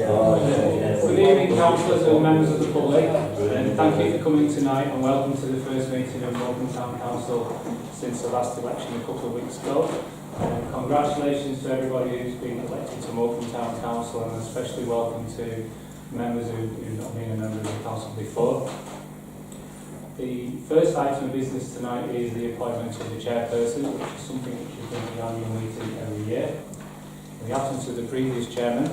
Good evening, councillors and members of the public, and thank you for coming tonight and welcome to the first meeting of Morecambe Town Council since the last election a couple of weeks ago. Congratulations to everybody who's been elected to Morecambe Town Council, and especially welcome to members who've not been a member of the council before. The first item of business tonight is the appointment of the chairperson, which is something which is done at the annual meeting every year. In the absence of the previous chairman,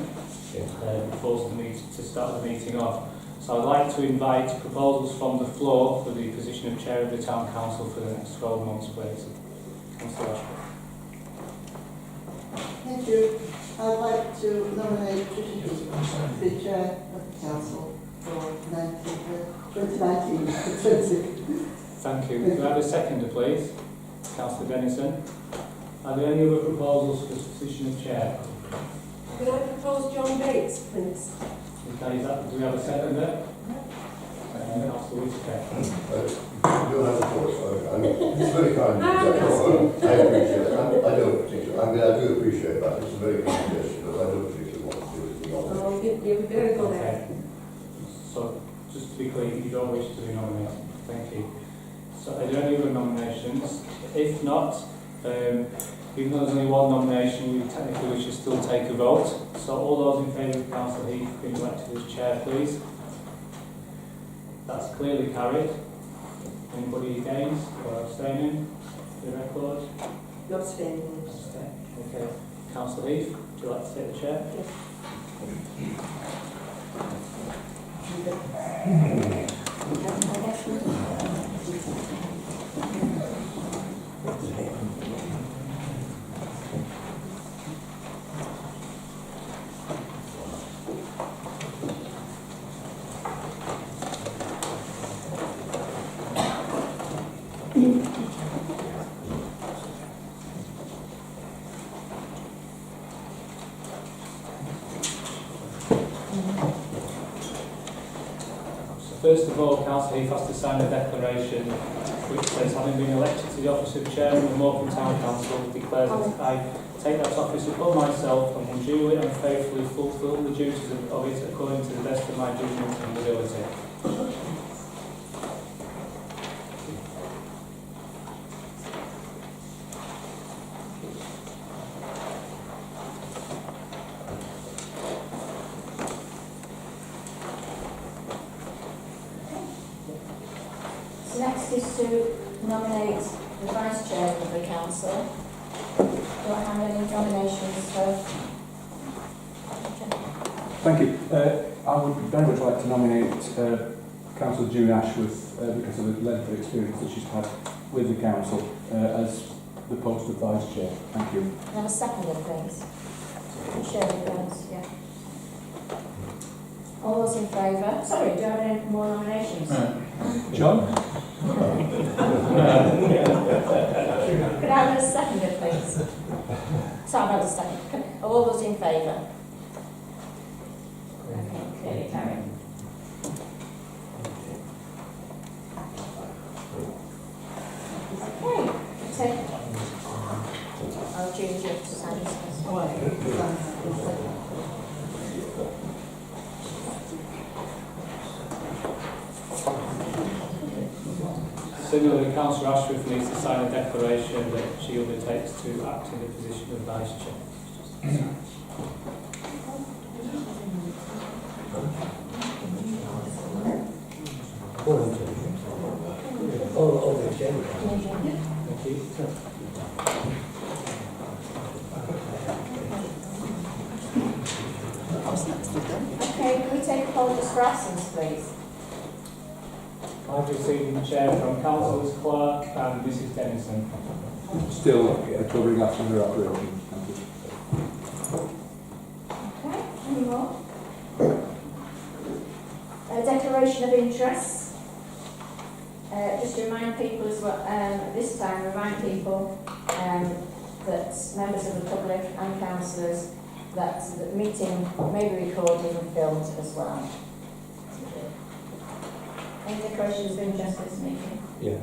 forced to start the meeting off. So I'd like to invite proposals from the floor for the position of chair of the town council for the next 12 months, please. Councillor Ashford. Thank you. I'd like to nominate Tricia the chair of the council for 2019 to 20. Thank you. Do I have a seconder, please? Councillor Dennison. Are there any other proposals for the position of chair? Could I propose John Bates, please? Okay, do we have a seconder? Councillor Whittaker. You'll have a choice. It's very kind of you. I appreciate it. I don't particularly. I mean, I do appreciate that. It's a very kind gesture, but I don't particularly want to do anything on it. Oh, you're very good at it. So, just to be clear, you don't wish to be nominated. Thank you. So, are there any other nominations? If not, even though there's only one nomination, we technically should still take a vote. So all those in favour of Councillor Heath being elected as chair, please. That's clearly carried. Anybody against or abstaining? For the record? You're abstaining. Okay. Councillor Heath, would you like to take the chair? Yes. First of all, Councillor Heath has to sign a declaration which says, having been elected to the office of Chairman of Morecambe Town Council, declares that I take that office upon myself and will duly and faithfully fulfil the duties of it according to the best of my judgment and ability. Next is to nominate the Vice Chair of the Council. Do I have any nominations for? Thank you. I would very much like to nominate Councillor June Ashworth because of the length of experience that she's had with the Council as the post of Vice Chair. Thank you. Can I have a seconder, please? Shirley Burns, yeah. All those in favour? Sorry, do you have any more nominations? John? Could I have a seconder, please? Sorry, that was a second. All those in favour? Okay, clearly carried. Okay, take. I'll choose you to sign this. Similarly, Councillor Ashworth needs to sign a declaration that she undertakes to act in the position of Vice Chair. Thank you. Okay, can we take apologies for absence, please? I've received the chair from Councillors Clark and Mrs Dennison. Still covering after her operation. Thank you. Okay, any more? A declaration of interest. Just to remind people as well, this time remind people that members of the public and councillors that the meeting may be recorded and filmed as well. Any declarations of interest this meeting? Yeah.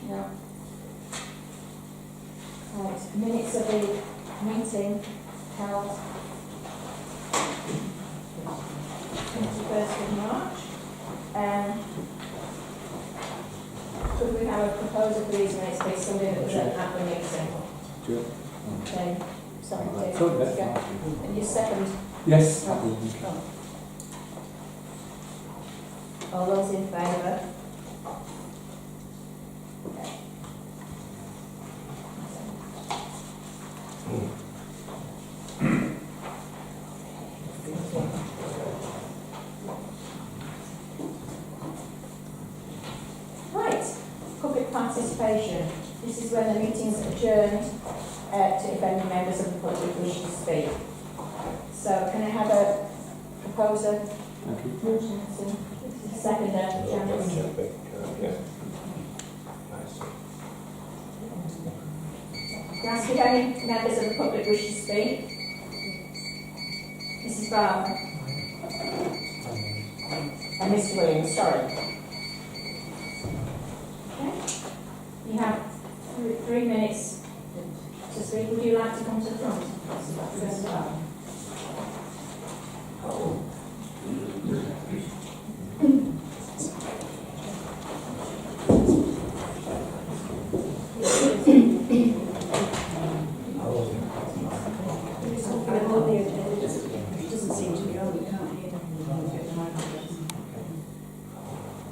No. Right, minutes of the meeting held 21st of March. Could we have a proposal for these minutes, please, somebody that was at the meeting? Sure. Okay, sorry, David. So, yes, Yeah. And your second? yes. All those in favour? Okay. Right, public participation. This is when the meeting's adjourned to if any members of the public wish to speak. So can I have a proposer? Thank you. Seconder, Janice. Can I ask if any members of the public wish to speak? Mrs. Barber? And Mr. Williams, sorry. Okay. You have 3 minutes to speak. Would you like to come to the front? First of all.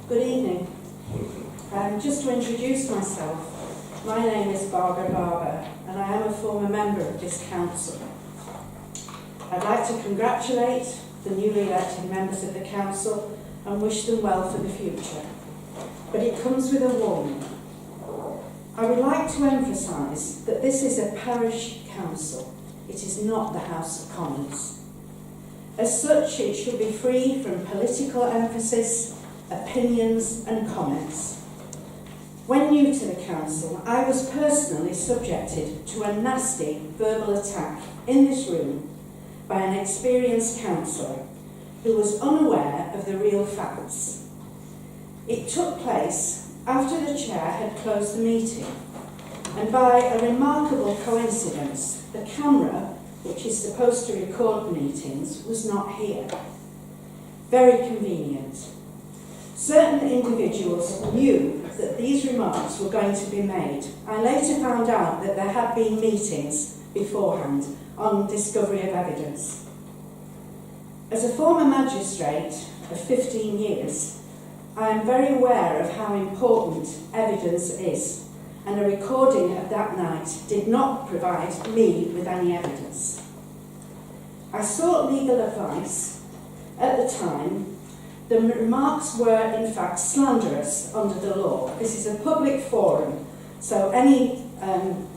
Good evening. Just to introduce myself, my name is Barbara Barber and I am a former member of this council. I'd like to congratulate the newly elected members of the council and wish them well for the future. But it comes with a warning. I would like to emphasise that this is a parish council. It is not the House of Commons. As such, it should be free from political emphasis, opinions and comments. When new to the council, I was personally subjected to a nasty verbal attack in this room by an experienced councillor who was unaware of the real facts. It took place after the chair had closed the meeting, and by a remarkable coincidence, the camera, which is supposed to record meetings, was not here. Very convenient. Certain individuals knew that these remarks were going to be made. I later found out that there had been meetings beforehand on discovery of evidence. As a former magistrate of 15 years, I am very aware of how important evidence is, and a recording of that night did not provide me with any evidence. I sought legal advice. At the time, the remarks were in fact slanderous under the law. This is a public forum, so any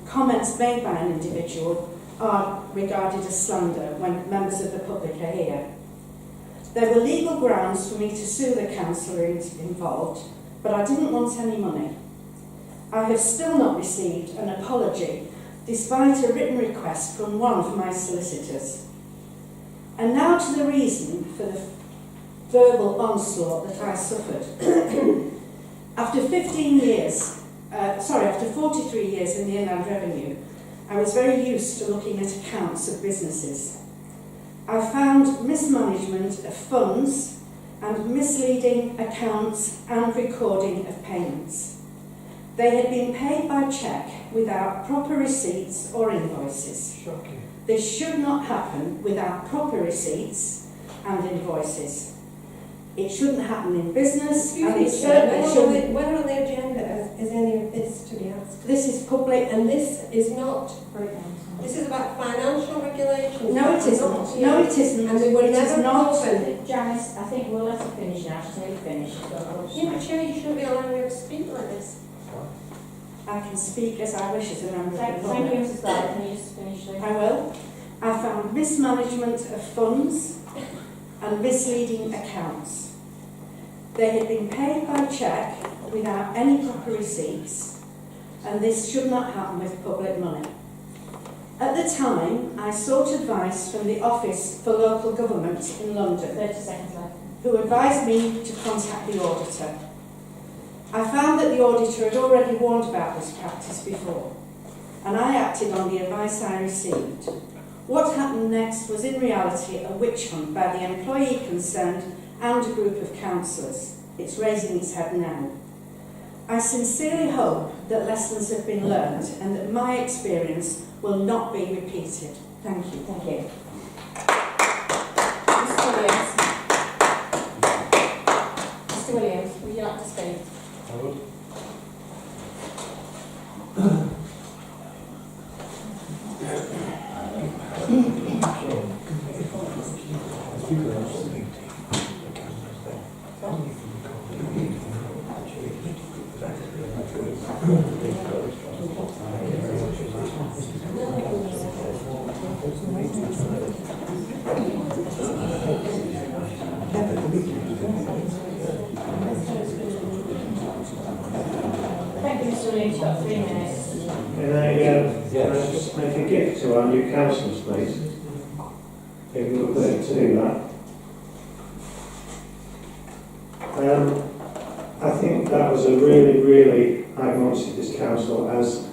comments made by an individual are regarded as slander when members of the public are here. There were legal grounds for me to sue the councillor involved, but I didn't want any money. I have still not received an apology, despite a written request from one of my solicitors. And now to the reason for the verbal onslaught that I suffered. After 43 years in the Inland Revenue, I was very used to looking at accounts of businesses. I found mismanagement of funds and misleading accounts and recording of payments. They had been paid by cheque without proper receipts or invoices. Shocking. This should not happen without proper receipts and invoices. It shouldn't happen in business, and it certainly shouldn't. Where on the agenda is any of this to be asked? This is public. And this is not, this is about financial regulations. No, it isn't. No, it isn't. And we were It is never not. open. Janice, I think we'll let her finish now. She's nearly finished. Yeah, but Chair, you shouldn't be allowing her to speak like this. I can speak as I wish as a member of the Thank public. you, Mrs. Barber. Can you just finish there? I will. I found mismanagement of funds and misleading accounts. They had been paid by cheque without any proper receipts, and this should not happen with public money. At the time, I sought advice from the Office for Local Government in London, 30 seconds left. who advised me to contact the auditor. I found that the auditor had already warned about this practice before, and I acted on the advice I received. What happened next was in reality a witch hunt by the employee concerned and a group of councillors. It's raising its head now. I sincerely hope that lessons have been learned and that my experience will not be repeated. Thank you. Thank you. Mr Williams. Mr Williams, would you like to speak? I would. Thank you, Mr Williams. You've got 3 minutes. Can I just make a gift to our new councillors, please? If you would like to do that. I think that was a really, I've wanted this council as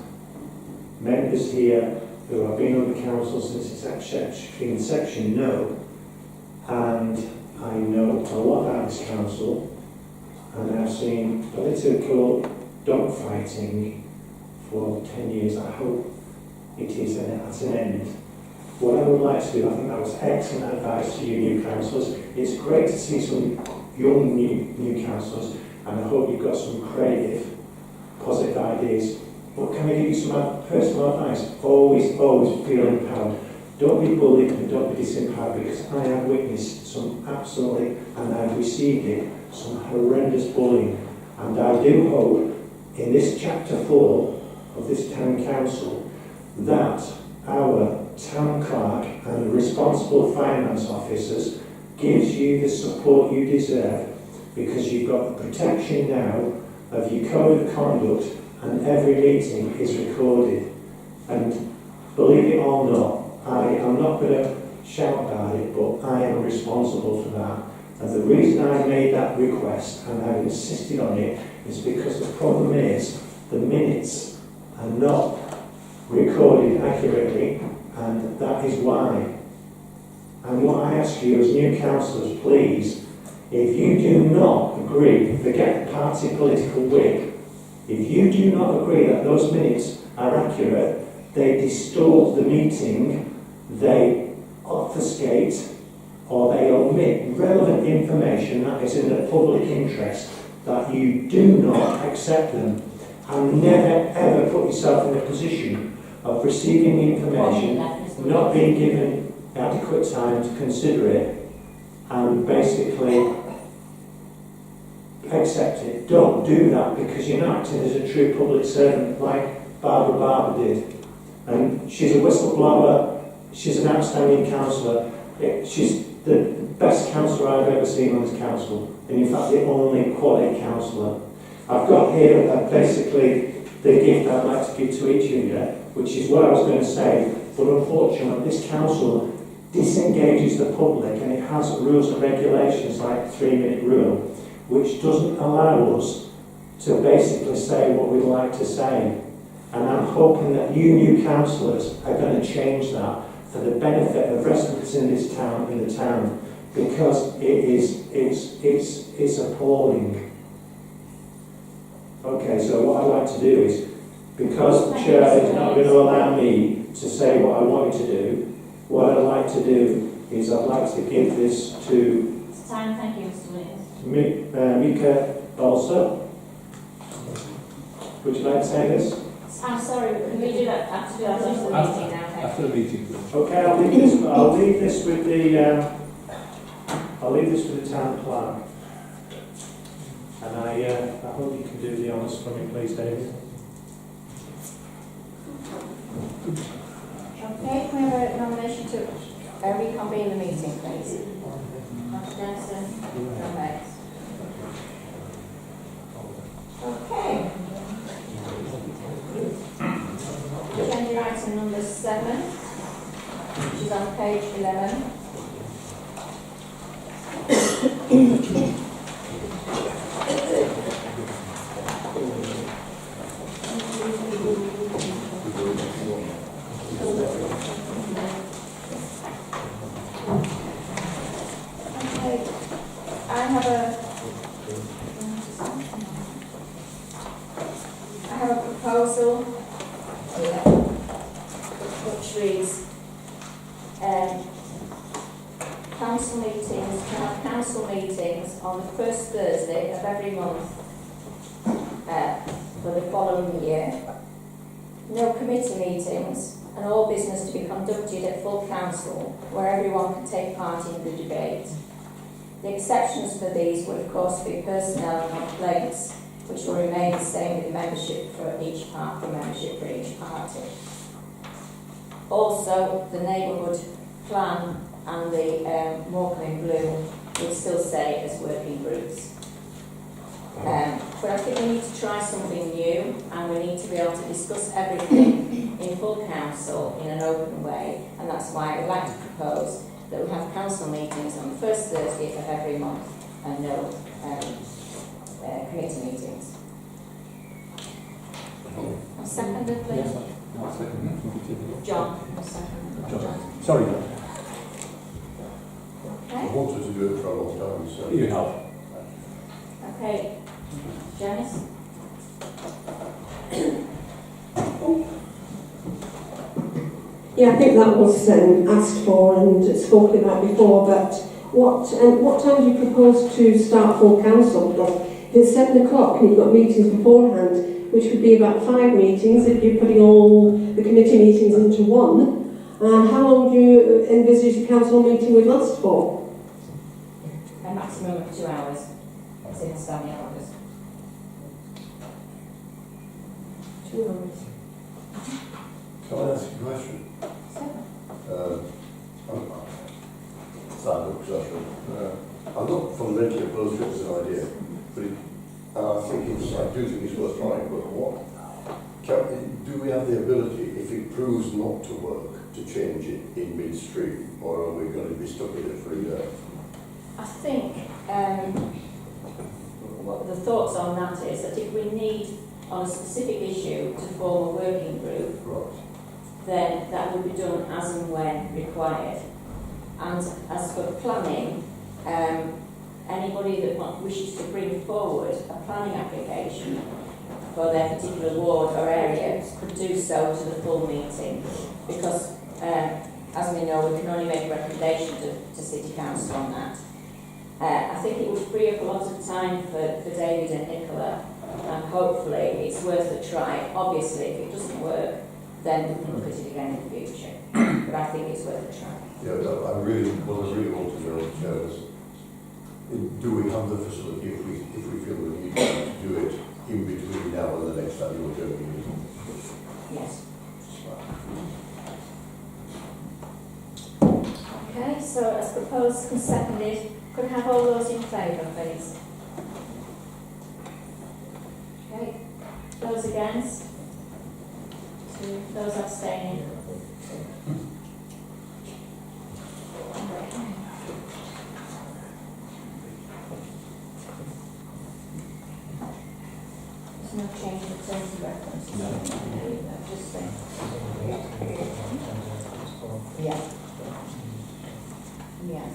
members here who have been on the council since its inception know, and I know a lot about this council, and I've seen political dogfighting for 10 years. I hope it is at an end. What I would like to do, I think that was excellent advice to you new councillors. It's great to see some young new councillors, and I hope you've got some creative, positive ideas. But can I give you some personal advice? Always feel empowered. Don't be bullied and don't be disempowered, because I have witnessed some absolutely, and I've received it, some horrendous bullying. And I do hope in this chapter 4 of this town council that our town clerk and responsible finance officers gives you the support you deserve, because you've got the protection now of your code of conduct, and every meeting is recorded. And believe it or not, I am not going to shout about it, but I am responsible for that. And the reason I made that request and I insisted on it is because the problem is the minutes are not recorded accurately, and that is why. And what I ask you as new councillors, please, if you do not agree, forget the party political wig, if you do not agree that those minutes are accurate, they distort the meeting, they obfuscate, or they omit relevant information that is in the public interest, that you do not accept them. And never ever put yourself in a position of receiving the information, not being given adequate time to consider it, and basically accept it. Don't do that, because you're not acting as a true public servant like Barbara Barber did. And she's a whistleblower, she's an outstanding councillor, she's the best councillor I've ever seen on this council, and in fact the only quality councillor. I've got here basically the gift I'd like to give to each of you, which is what I was going to say, but unfortunately this council disengages the public, and it has rules and regulations like the 3-minute rule, which doesn't allow us to basically say what we'd like to say. And I'm hoping that you new councillors are going to change that for the benefit of residents in this town, because it's appalling. Okay, so what I'd like to do is, because the chair is not going to allow me to say what I want to do, what I'd like to do is I'd like to give this to It's time. Thank you, Mr Williams. Mika also. Would you like to say this? I'm sorry, can we do that after the meeting now? Thank After the meeting. Okay, I'll leave this with the town clerk. And I hope you can do the honours for me, please, David. Okay, can we have a nomination to reconvene the meeting, please? Councillor Denison, okay. Okay. Agenda item number 7, which is on page 11. Okay, I have a proposal which reads, council meetings, can have council meetings on the first Thursday of every month for the following year. No committee meetings, and all business to be conducted at full council where everyone can take part in the debate. The exceptions for these would of course be personnel and complaints, which will remain the same with the membership for each party. Also, the neighbourhood plan and the Morecambe in blue would still stay as working groups. But I think we need to try something new, and we need to be able to discuss everything in full council in an open way, and that's why I would like to propose that we have council meetings on the first Thursday of every month and no committee meetings. A second, please. John. A second. John. Sorry. I Okay. wanted to do it for a long time, so. You have. Okay. Janice? Yeah, I think that was asked for and spoken about before, but what time do you propose to start full council? Because if it's 7 o'clock and you've got meetings beforehand, which would be about 5 meetings if you're putting all the committee meetings into one, how long do you envisage the council meeting would last for? A maximum of 2 hours. That's in the standing orders. 2 hours. Can I ask you a question? I'm not fundamentally opposed to it as an idea, but I do think it's worth trying, but do we have the ability, if it proves not to work, to change it in midstream, or are we going to be stuck in it for a year? I think what the thoughts on that is that if we need on a specific issue to form a working group, Right. then that will be done as and when required. And as for planning, anybody that wishes to bring forward a planning application for their particular ward or area could do so to the full meeting, because as we know, we can only make a recommendation to City Council on that. I think it would free up a lot of time for David and Nicola, and hopefully it's worth a try. Obviously, if it doesn't work, then we can look at it again in the future. But I think it's worth a try. Yeah, what I really want to know, Chair, is do we have the facility if we feel we need to do it in between now and the next annual general meeting? Yes. Okay, so as proposed and seconded, could I have all those in favour, please? Okay. Those against? 2. Those abstaining? There's no change in terms of reference. No. Just saying. Yeah. Yeah.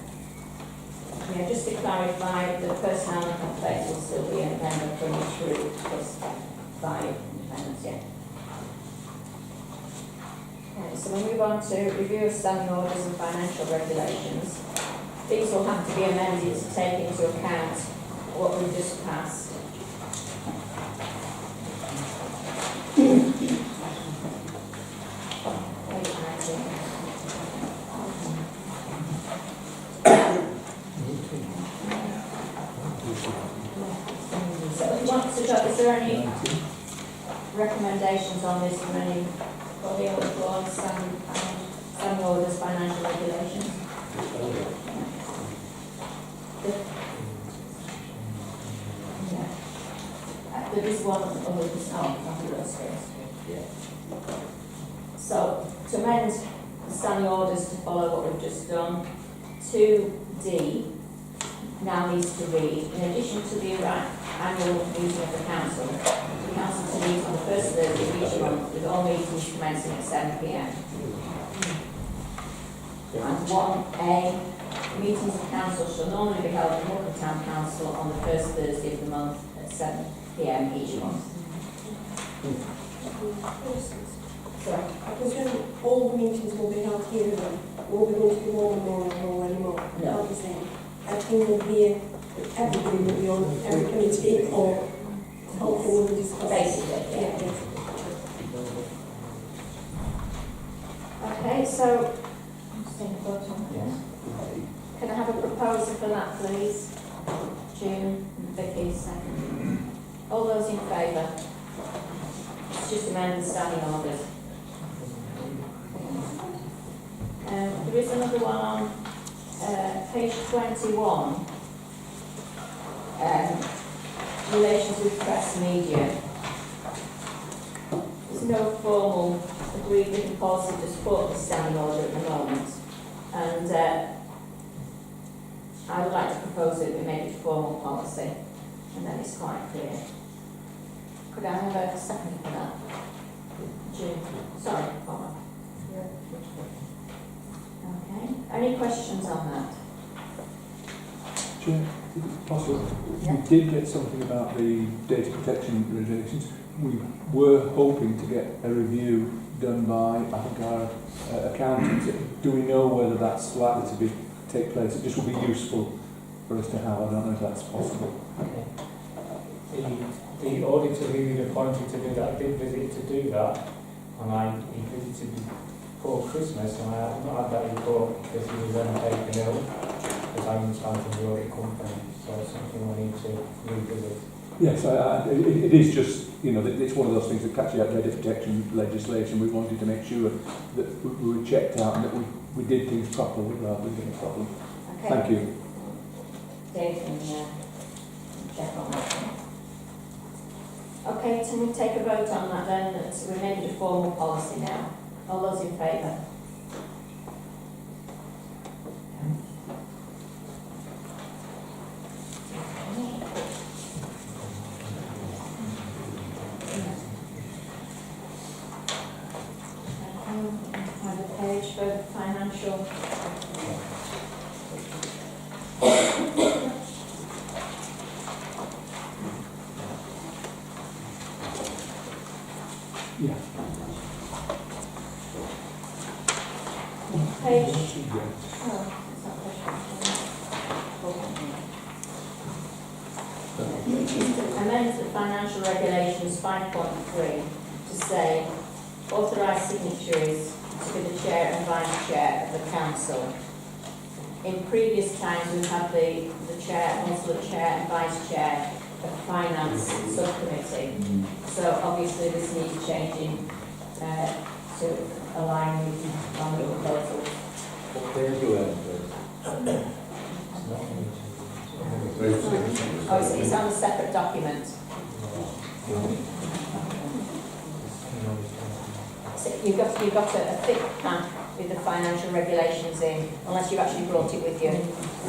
Yeah, just to clarify, the personnel and complaints will still be a member from each group plus 5 independents, yeah. Okay, so we move on to review of standing orders and financial regulations. These will have to be amended to take into account what we've just passed. Is there any recommendations on this from any body on the floor, standing orders, financial regulations? Yeah. There is one other, So, to amend the standing orders to follow what we've just done, 2D now needs to read, in addition to the annual meeting of the council to meet on the first Thursday of each month with all meetings commencing at 7 p.m. And 1A, meetings of council shall normally be held at Morecambe Town Council on the first Thursday of the month at 7 p.m. each month. Sorry. I presume all the meetings will be held here then? Will we going to be more Memorial Hall anymore? No. What are you saying? Everything will be here, everybody will be on every committee or hopefully we'll be discussing. Basically, Yeah, yeah. basically. Okay, so, can I have a proposal for that, please? June, Vicky, second. All those in favour? It's just amending the standing orders. There is another one on page 21. Relations with press media. There's no formal agreed written policy to support the standing order at the moment, and I would like to propose that we make it a formal policy, and then it's quite clear. Could I have a second for that? June. Sorry, Paul. Okay. Any questions on that? Chair, is it possible? Yeah. We did get something about the data protection regulations. We were hoping to get a review done by, I think, our accountants. Do we know whether that's likely to take place? It just would be useful for us to have. I don't know if that's possible. Okay. The auditor who you'd appointed to do that did visit to do that, and he visited before Christmas, and I have not had that report because he was then taken ill, because I understand from the audit company, so it's something we need to revisit. Yes, it is just, it's one of those things that catches out data protection legislation. We wanted to make sure that we were checked out and that we did things properly rather than doing it properly. Okay. Thank you. Dave can check on that. Okay, can we take a vote on that then? So we make it a formal policy now. All those in favour? Find a page for financial. Yeah. Page. Oh, it's not pushing. Amend the financial regulations 5.3 to say authorised signatories to be the chair and vice chair of the council. In previous times we've had the chair, also the chair and vice chair of finance subcommittee. So obviously this needs changing to align with the proposals. Oh, it's on a separate document. So you've got a thick pack with the financial regulations in, unless you've actually brought it with you.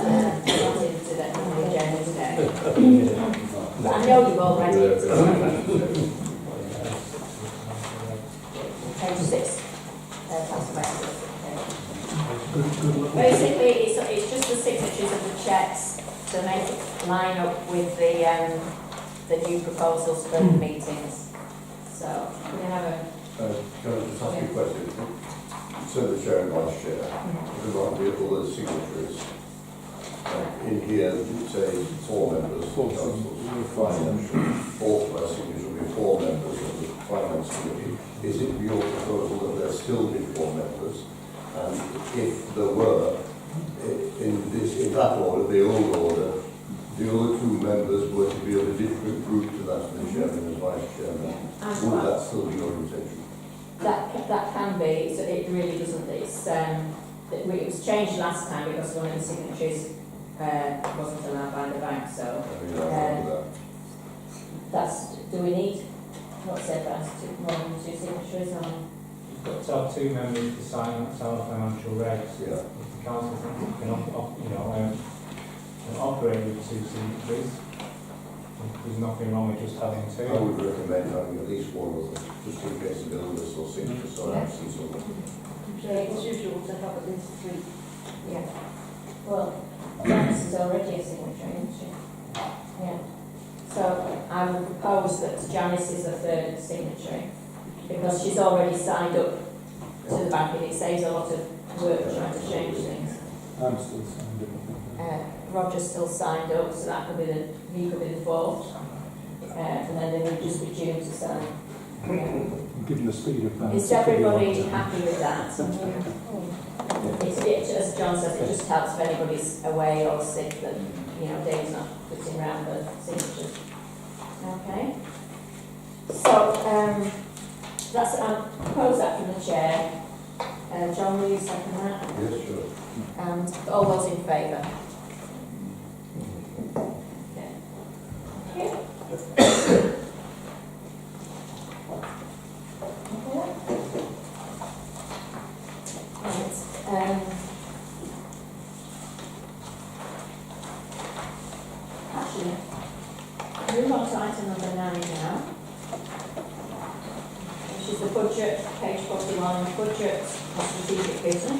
Not into the agenda today. But I know you've all read it. Page 6. Basically, it's just the signatures of the cheques to make it line up with the new proposals for the meetings. So we're going to have a. Can I just ask you a question? So the chair and vice chair, there might be other signatories. In here, it says 4 members of the council, finance, authorised signatures will be 4 members of the finance committee. Is it your proposal that there still be 4 members? And if there were, in that order, the old order, the other 2 members were to be of a different group to that of the chairman and vice chairman, would that still be your intention? That can be, so it really doesn't, it was changed last time because one of the signatories wasn't allowed by the bank, so that's, do we need, what's it, that's more than 2 signatories on? You've got to have 2 members to sign our financial regs. Yeah. If the council thinks it can operate with 2 signatories, there's nothing wrong with just having 2. I would recommend having at least 1 of them, just in case of illness or sickness or absence or as usual, to have at least 3. Yeah. Well, Janice is already a signature, isn't she? Yeah. So I would propose that Janice is a third signatory because she's already signed up to the bank and it saves a lot of work trying to change things. I'm still signed up. Roger's still signed up, so that could be he could be the fourth. And then would just be June to sign. Yeah. Given the speed of that. Is everybody happy with that? It's, as John says, it just helps if anybody's away or sick that, Dave's not putting around the signatures. Okay. So, that's, I propose that from the chair. John, will you second that? Yes, sure. And all those in favour? Okay. Thank you. Actually, move on to item number 9 now, which is the budget, page 41, budget and strategic vision.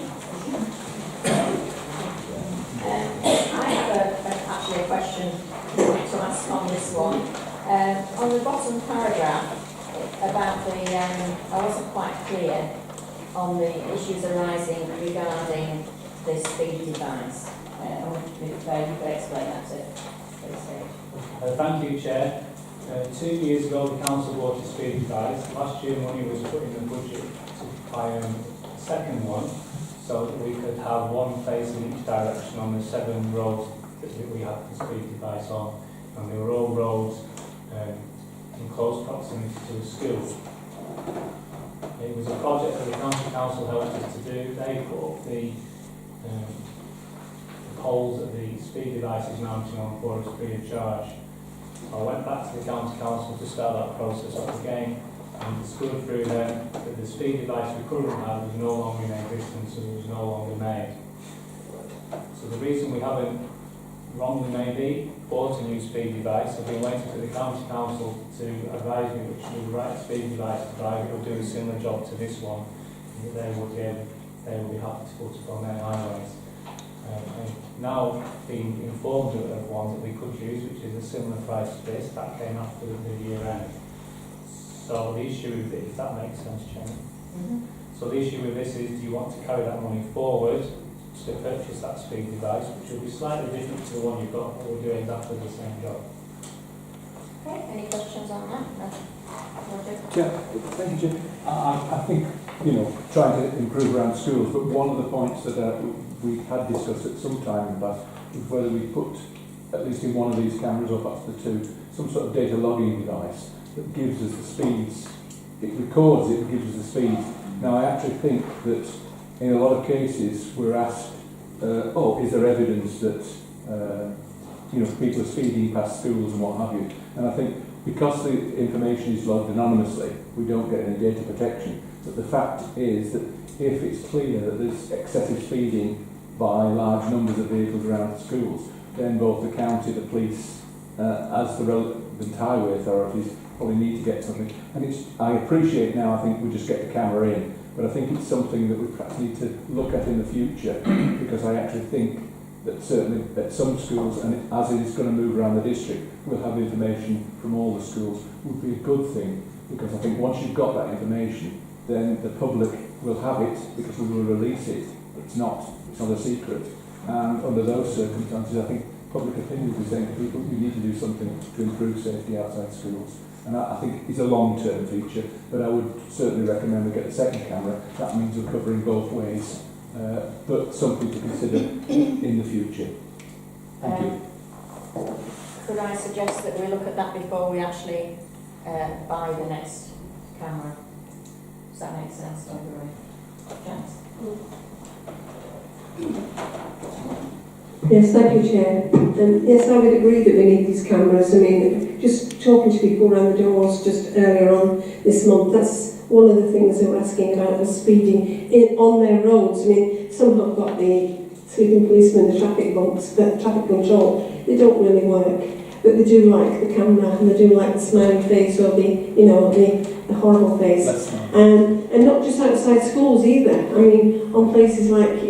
I have actually a question to ask on this one. On the bottom paragraph about the, I wasn't quite clear on the issues arising regarding the speed device. I wonder if you could explain that to please. Thank you, Chair. 2 years ago, the Council bought a speed device. Last year, money was put in the budget to buy a second one, so that we could have one facing each direction on the 7 roads that we had the speed device on. And they were all roads in close proximity to a school. It was a project that the County Council helped us to do. They put up the poles that the speed device is mounting on for us free of charge. I went back to the County Council to start that process up again and discovered through them that the speed device we currently have was no longer in existence and was no longer made. So the reason we haven't, wrongly maybe, bought a new speed device, I've been waiting for the County Council to advise me which was the right speed device to buy that would do a similar job to this one, and that they will be happy to put up on their highways. And now being informed of one that we could use, which is a similar price to this, that came after the year end. So the issue with it, if that makes sense, Chairman. So the issue with this is, do you want to carry that money forward to purchase that speed device, which will be slightly different to the one you've got, but will do exactly the same job. Okay, any questions on that? No. Roger? Yeah, thank you, Jim. I think, trying to improve around schools, but one of the points that we had discussed at some time in the past was whether we put, at least in one of these cameras or perhaps the 2, some sort of data logging device that gives us the speeds. It records it and gives us the speeds. Now, I actually think that in a lot of cases we're asked, is there evidence that people are speeding past schools and what have you? And I think because the information is logged anonymously, we don't get any data protection. But the fact is that if it's clear that there's excessive speeding by large numbers of vehicles around schools, then both the county, the police, as the relevant highway authorities probably need to get something. And I appreciate now, I think we just get the camera in, but I think it's something that we perhaps need to look at in the future, because I actually think that certainly at some schools, and as it is going to move around the district, we'll have information from all the schools, would be a good thing, because I think once you've got that information, then the public will have it, because we will release it. It's not a secret. And under those circumstances, I think public opinion will be saying to people, you need to do something to improve safety outside schools. And I think it's a long-term feature, but I would certainly recommend we get a second camera. That means we're covering both ways, but something to consider in the future. Thank you. Could I suggest that we look at that before we actually buy the next camera? Does that make sense? Janice? Yes, thank you, Chair. Yes, I would agree that we need these cameras. I mean, just talking to people around the doors just earlier on this month, that's one of the things they were asking about, was speeding on their roads. I mean, some have got the sleeping policemen, the traffic bumps, but traffic control, they don't really work. but they do like the camera and they do like the smiling face or the horrible face. And not just outside schools either. I mean, on places like,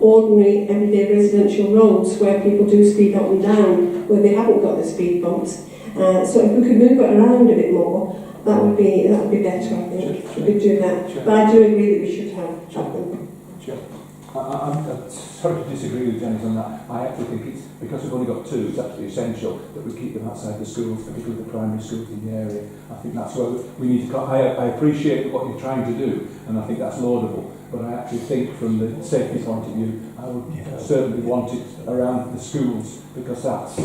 ordinary everyday residential roads where people do speed up and down, where they haven't got the speed bumps. So if we could move it around a bit more, that would be better, I think. We could do that. But I do agree that we should have them. Sure. I'm sorry to disagree with Janice on that. I actually think it's, because we've only got two, it's absolutely essential that we keep them outside the schools, particularly the primary schools in the area. I think that's where we need to... I appreciate what you're trying to do, and I think that's laudable, but I actually think from the safety point of view, I would certainly want it around the schools, because that's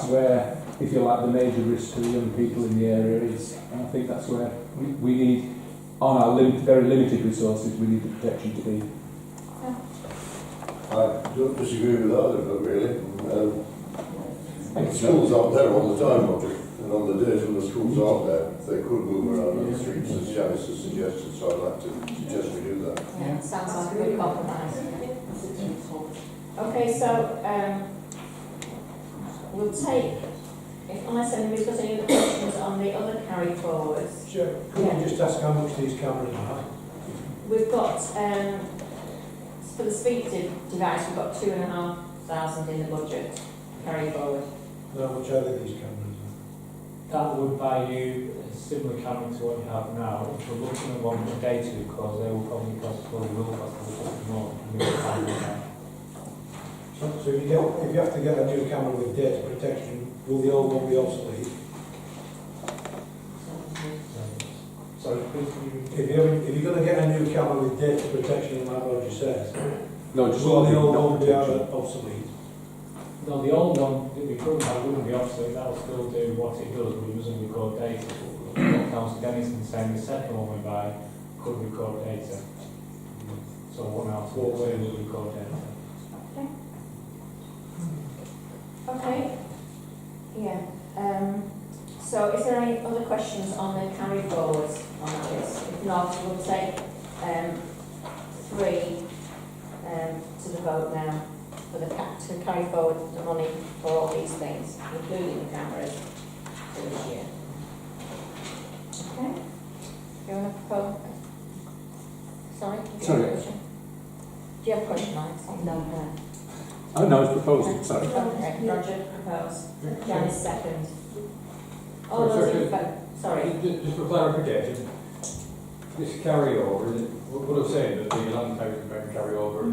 where, if you like, the major risk to the young people in the area is, and I think that's where we need, on our very limited resources, we need the protection to be. I don't disagree with either of them, really. Schools aren't there all the time, Roger. And on the days when the schools aren't there, they could move around on the streets, as Janice has suggested, so I'd like to suggest we do that. Yeah, sounds like a good compromise. Okay, so we'll take, unless anybody's got any other questions on the other carry forwards. Sure. Could you just ask how much these cameras are? We've got, for the speed device, we've got 2,500 in the budget carry forward. How much are these cameras? That would buy you a similar camera to what you have now. If we're looking at one for data, because they will probably cost, well, will cost a little bit more. So if you have to get a new camera with data protection, will the old one be obsolete? Sorry, please. If you're going to get a new camera with data protection, like Roger says, No, just will the old not one be protection. obsolete? No, the old one that we currently have wouldn't be obsolete. That will still do what it does, but it doesn't record data. What Councillor Dennis is saying, the second one we buy could record data. So one out of what way will record data. Okay. Yeah. So is there any other questions on the carry forwards on that list? If not, we'll take three to the vote now for to carry forward the money for all these things, including the cameras for this year. Okay. Do you want to propose? Sorry? Sorry. Do you have a question, Alex? No. Oh, no, it's proposing, sorry. Okay, Roger propose. Janice second. All those in favour? Sorry. Just for clarification, this carryover, what I'm saying, that the £11,000 carryover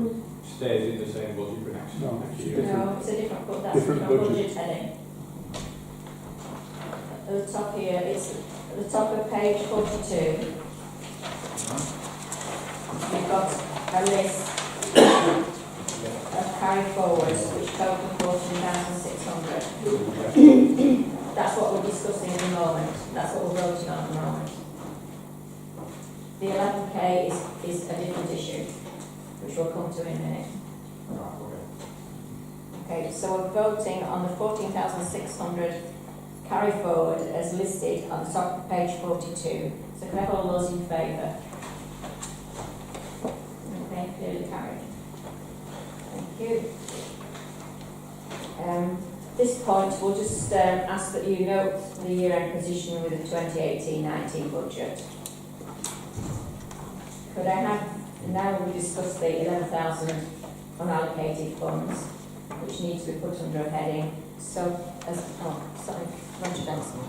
stays in the same budget for next year? No, it's a different, that's Different a different budget. budget heading. At the top here, it's at the top of page 42. We've got a list of carry forwards which total 14,600. That's what we're discussing at the moment. That's what we're voting on at the moment. The 11k is a different issue, which we'll come to in a minute. Okay, so we're voting on the 14,600 carry forward as listed on the top of page 42. So can I have all those in favour? Okay, clearly carried. Thank you. This point, we'll just ask that you note the year-end position with the 2018-19 budget. Could I have, now we discuss the 11,000 unallocated funds, which needs to be put under a heading. So, sorry, Roger Benson.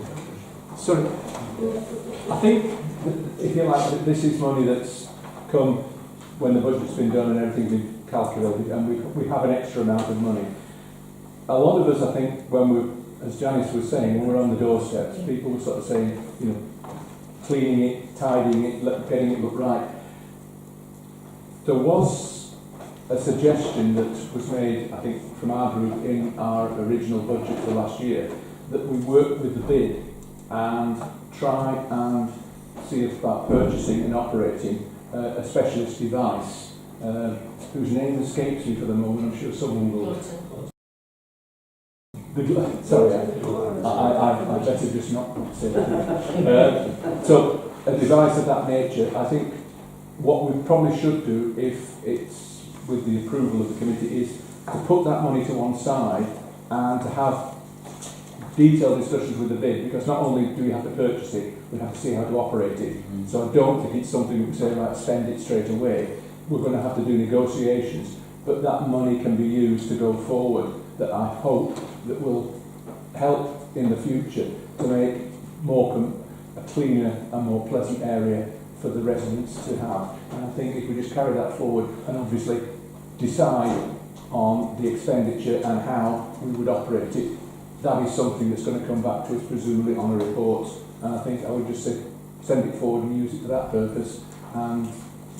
Sorry, I think, if you like, this is money that's come when the budget's been done and everything's been calculated, and we have an extra amount of money. A lot of us, I think, when we, as Janice was saying, when we're on the doorsteps, people were sort of saying, cleaning it, tidying it, getting it look right. There was a suggestion that was made, I think, from our group in our original budget for last year, that we work with the bid and try and see about purchasing and operating a specialist device whose name escapes me for the moment. I'm sure someone will. Sorry, I better just not say that. So a device of that nature, I think what we probably should do, if it's with the approval of the committee, is to put that money to one side and to have detailed discussions with the bid, because not only do we have to purchase it, we have to see how to operate it. So I don't think it's something we can say, right, spend it straight away. We're going to have to do negotiations, but that money can be used to go forward, that I hope that will help in the future to make Morecambe a cleaner and more pleasant area for the residents to have. And I think if we just carry that forward and obviously decide on the expenditure and how we would operate it, that is something that's going to come back to us presumably on a report. And I think I would just say send it forward and use it for that purpose, and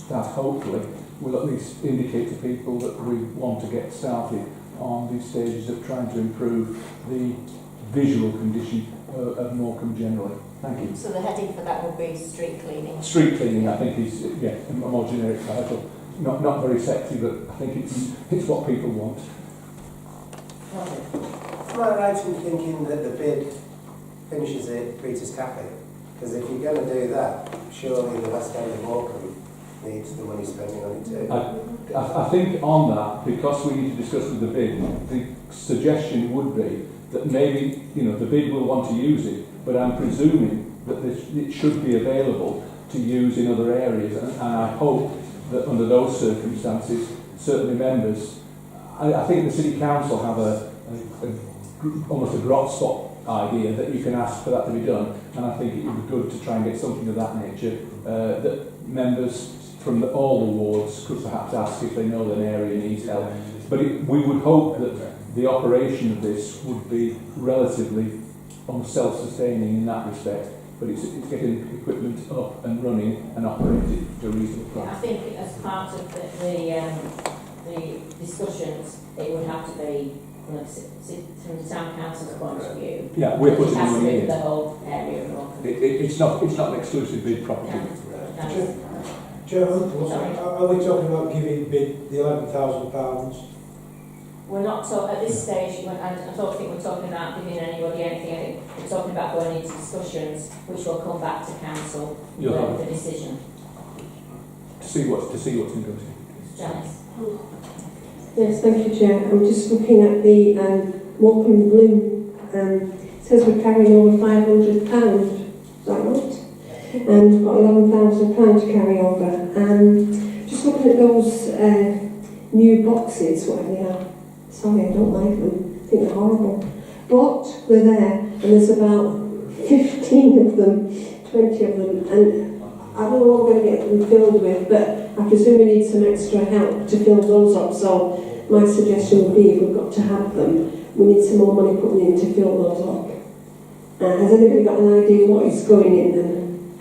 that hopefully will at least indicate to people that we want to get started on these stages of trying to improve the visual condition of Morecambe generally. Thank you. So the heading for that would be street cleaning. Street cleaning, I think, is a more generic title. Not very sexy, but I think it's what people want. Am I right in thinking that the bid finishes at Peter's Cafe? Because if you're going to do that, surely the West End of Morecambe needs the money spending on it too. I think on that, because we need to discuss with the bid, the suggestion would be that maybe, the bid will want to use it, but I'm presuming that it should be available to use in other areas, and I hope that under those circumstances, certainly members, I think the City Council have almost a grot spot idea that you can ask for that to be done, and I think it would be good to try and get something of that nature, that members from all the wards could perhaps ask if they know that an area needs help. But we would hope that the operation of this would be relatively self-sustaining in that respect, but it's getting equipment up and running and operated to a reasonable price. I think as part of the discussions, it would have to be from the town council's point of view. Yeah, we're putting it has to money be in. the whole area of Morecambe. It's not an exclusive bid property. Chairman, Sorry. are we talking about giving bid the £11,000? We're not at this stage. I don't think we're talking about giving anybody anything. I think we're talking about going into discussions, which will come back to council for the decision. To see what's negotiated. Janice. Yes, thank you, Chair. I'm just looking at the Morecambe Bloom. It says we're carrying over £500. Is that right? And we've got £11,000 to carry over. And just looking at those new boxes, whatever they are. Sorry, I don't like them. I think they're horrible. But they're there, and there's about 15 of them, 20 of them, and I don't know what we're going to get them filled with, but I presume we need some extra help to fill those up. So my suggestion would be, if we've got to have them, we need some more money put in to fill those up. Has anybody got an idea what is going in them?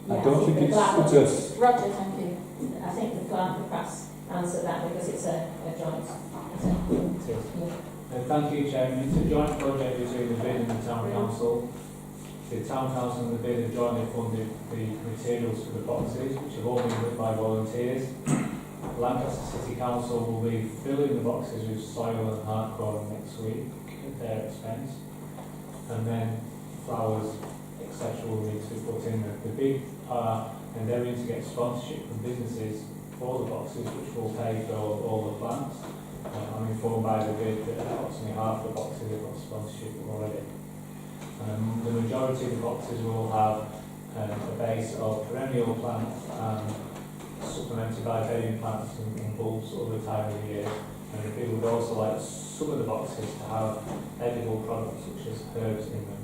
I don't think it's us. Roger, thank you. I think the clerk will perhaps answer that because it's a joint. Thank you, Chairman. It's a joint project between the bid and the Town Council. The Town Council and the bid have jointly funded the materials for the boxes, which have all been built by volunteers. Lancaster City Council will be filling the boxes with soil and hardcore next week at their expense. And then flowers, etc. will need to be put in. The bid are endeavouring to get sponsorship from businesses for the boxes, which will pay for all the plants. I'm informed by the bid that approximately half the boxes have got sponsorship already. The majority of the boxes will have a base of perennial plants and supplemented by bedding plants and bulbs over the time of the year. And the bid would also like some of the boxes to have edible products such as herbs in them.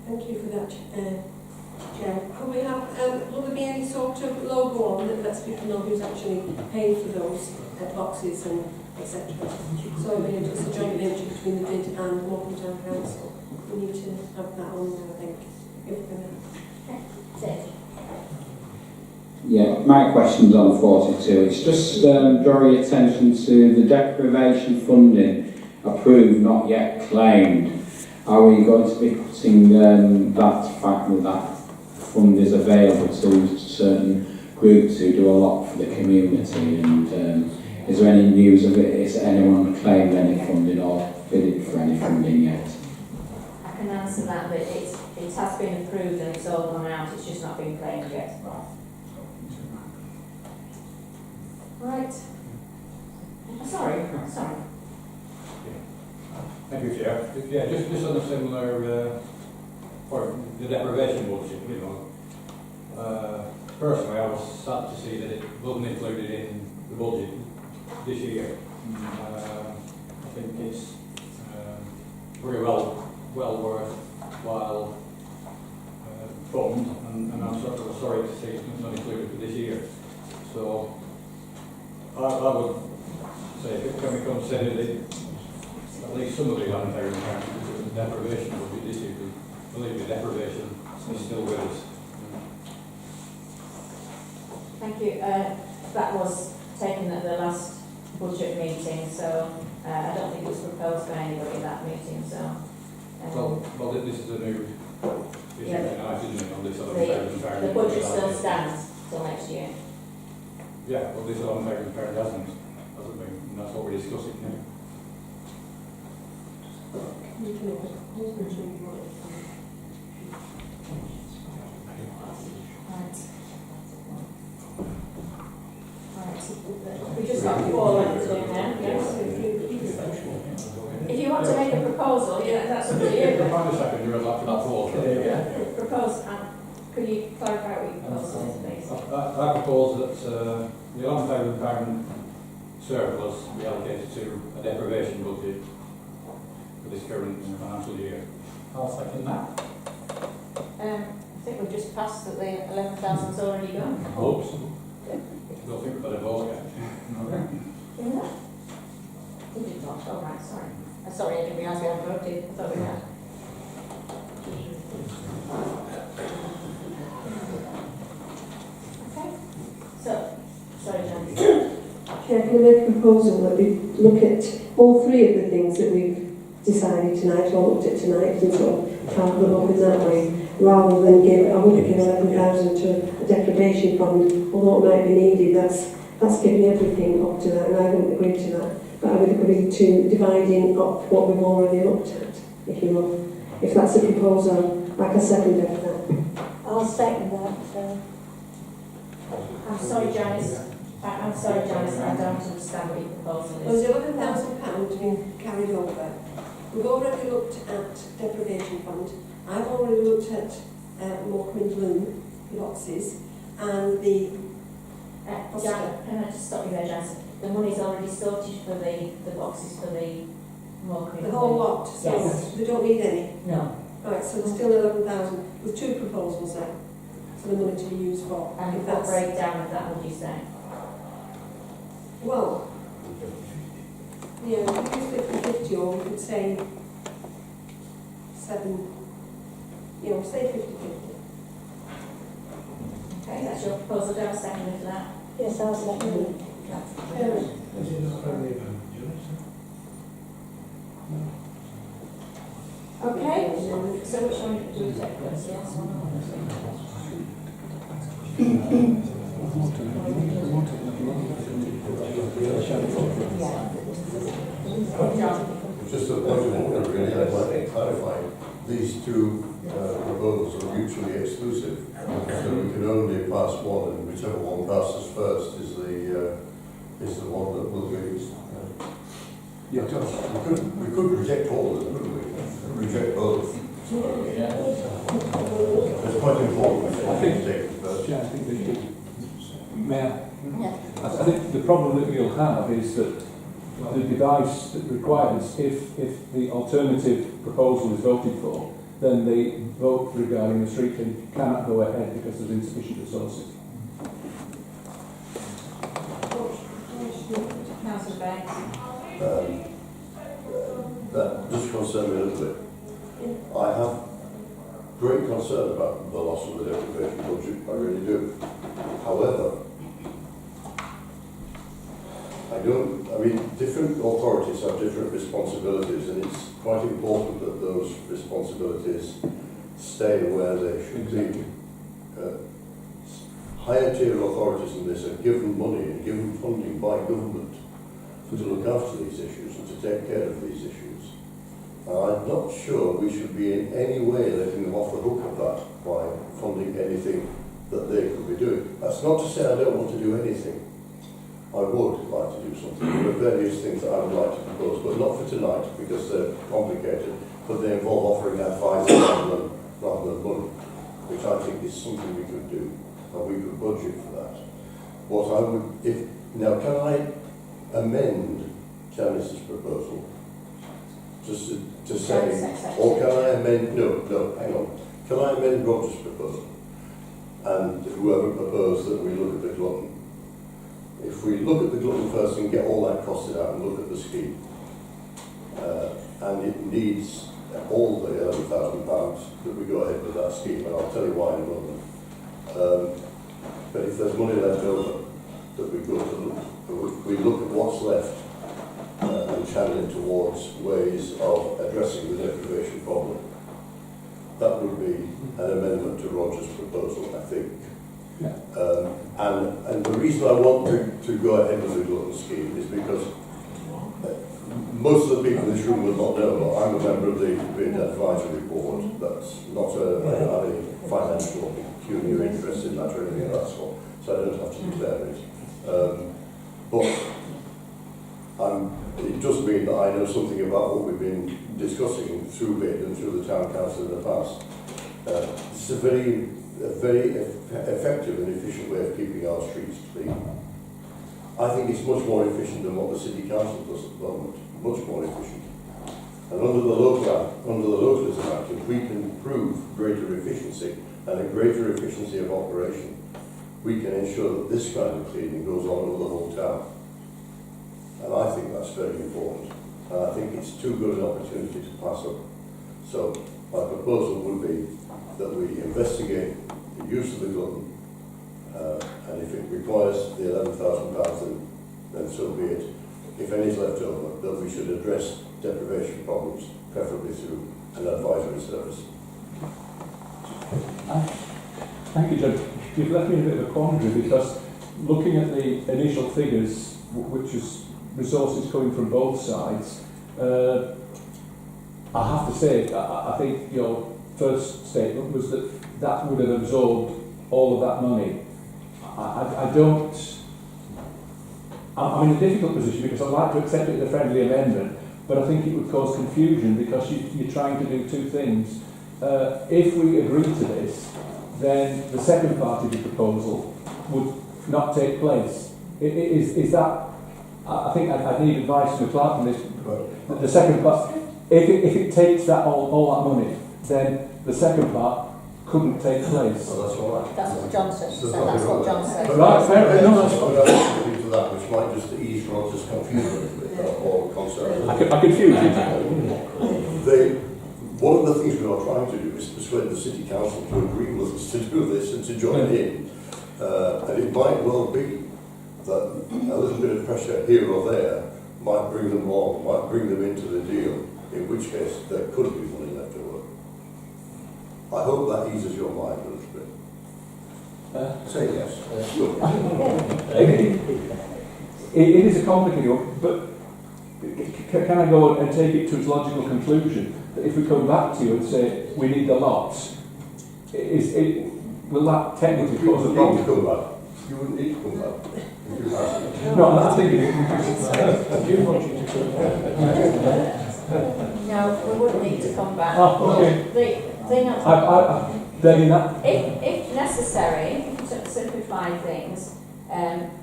Thank you for that, Chair. Could we have, will there be any sort of logo on that lets people know who's actually paying for those boxes and etc.? So it's a joint venture between the bid and Morecambe Town Council. We need to have that on there, I think, if we're going to. Yeah, my question's on 42. It's just draw your attention to the deprivation funding approved, not yet claimed. Are we going to be putting that fact that fund is available to certain groups who do a lot for the community? And is there any news of it? Is anyone claimed any funding or bidded for any funding yet? I can answer that, but it has been approved and it's all gone out. It's just not been claimed yet. Right. Sorry. Thank you, Chair. Yeah, just on a similar point, the deprivation budget, you know. Personally, I was sad to see that it wasn't included in the budget this year. I think it's very well worthwhile fund, and I'm sort of sorry to see it's not included for this year. So I would say, can we consider at least some of the voluntary deprivation budget this year? Believe me, deprivation is still with us. Thank you. That was taken at the last budget meeting, so I don't think it was proposed by anybody at that meeting. So, well, this is a new issue tonight, isn't it? On this the budget still stands till next year. Yeah, well, this voluntary parent hasn't been, and that's what we're discussing now. We just got 4 left to do now, yes. If you want to make a proposal, yeah, that's up to you. Find a second, you're allowed to that floor. Propose, could you clarify what your proposal is, please? I propose that the £11,000 surplus be allocated to a deprivation budget for this current financial year. I'll second that. I think we've just passed that the 11,000's already gone. Oops. I don't think we've got a vote yet. Didn't it? We did not, oh right, sorry. Sorry, I didn't realise we hadn't voted, I thought we had. Okay, so, sorry Jan. Chair, can I make a proposal that we look at all 3 of the things that we've decided tonight, or looked at tonight, and sort of have them up in that way, rather than give, I wouldn't give 11,000 to a deprivation fund, although it might be needed. That's giving everything up to that, and I wouldn't agree to that. But I would agree to dividing up what we've already looked at, if you will. If that's a proposal, I can second that. I'll second that. I'm sorry, Janice. I'm sorry, Janice, I don't understand what your proposal Well, is. the £11,000 being carried over. We've already looked at deprivation fund. I've already looked at Morecambe and Bloom boxes and the Jan, can I just stop you there, Janice? The money's already sorted for the boxes for the Morecambe. the whole lot. So Yes. they don't need any. No. Right, so there's still 11,000 with 2 proposals there for the money to be used for. And If what that's, breakdown of that would you say? well, yeah, we could use 50-50, or we could say 7, say 50-50. Okay, that's your proposal. Do I have a second for that? Yes, I'll second it. Okay, so which one do we take first? Yes or no? Just a point of order, really, I'd like to clarify. These 2 proposals are mutually exclusive, so we can only pass one, and whichever one passes first is the one that will be used. Yeah. We could reject all of them, couldn't we? Reject both. It's quite important. I think they should. Mayor, I think the problem that you'll have is that the device that requires, if the alternative proposal is voted for, then the vote regarding the street fee cannot go ahead because there's insufficient resources. Councillor Banks. That does concern me a little bit. I have great concern about the loss of the deprivation budget, I really do. However, different authorities have different responsibilities, and it's quite important that those responsibilities stay where they should be. Higher tier authorities in this are given money and given funding by government to look after these issues and to take care of these issues. I'm not sure we should be in any way letting them off the hook of that by funding anything that they could be doing. That's not to say I don't want to do anything. I would like to do something. There are various things that I would like to propose, but not for tonight because they're complicated, but they involve offering advice rather than money, which I think is something we could do, and we could budget for that. What I would, now can I amend Janice's proposal to say, or can I amend, no, hang on, can I amend Roger's proposal? And whoever proposed that we look at the glutton. If we look at the glutton first and get all that costed out and look at the scheme, and it needs all the £11,000 that we go ahead with that scheme, and I'll tell you why in a moment. But if there's money left over that we go to look, we look at what's left and channel it towards ways of addressing the deprivation problem. That would be an amendment to Roger's proposal, I think. Yeah. And the reason I want to go ahead with the glutton scheme is because most of the people in this room will not know, but I'm a member of the BID advisory board. That's not any financial or pecuniary interest in that or anything of that sort, so I don't have to declare it. But it does mean that I know something about what we've been discussing through BID and through the town council in the past. It's a very effective and efficient way of keeping our streets clean. I think it's much more efficient than what the city council does at the moment. Much more efficient. And under the Localism Act, if we can prove greater efficiency and a greater efficiency of operation, we can ensure that this kind of cleaning goes on over the whole town. And I think that's very important. And I think it's too good an opportunity to pass up. So my proposal would be that we investigate the use of the glutton, and if it requires the £11,000, then so be it. If any is left over, that we should address deprivation problems, preferably through an advisory service. Thank you, Judge. You've left me in a bit of a quandary because looking at the initial figures, which is resources coming from both sides, I have to say, I think your first statement was that would have absorbed all of that money. I'm in a difficult position because I'd like to accept it as a friendly amendment, but I think it would cause confusion because you're trying to do two things. If we agree to this, then the second part of the proposal would not take place. Is that? I think I need advice from the clerk on this. The second part, if it takes that all that money, then the second part couldn't take place. Well, that's all right. That's what John said. That's what John said. Right, fair enough. To that, which might just ease Roger's confusion or concern. I confuse you. One of the things we are trying to do is persuade the city council to agree with us to do this and to join in. And it might well be that a little bit of pressure here or there might bring them along, might bring them into the deal, in which case there could be money left over. I hope that eases your mind a little bit. Say yes. It is a complicated one, but can I go and take it to its logical conclusion that if we come back to you and say we need the lots, will that technically cause a problem? Come back. You wouldn't need to come back. No, I'm not thinking No, we wouldn't need to come back. Oh, okay. The thing if necessary, to simplify things,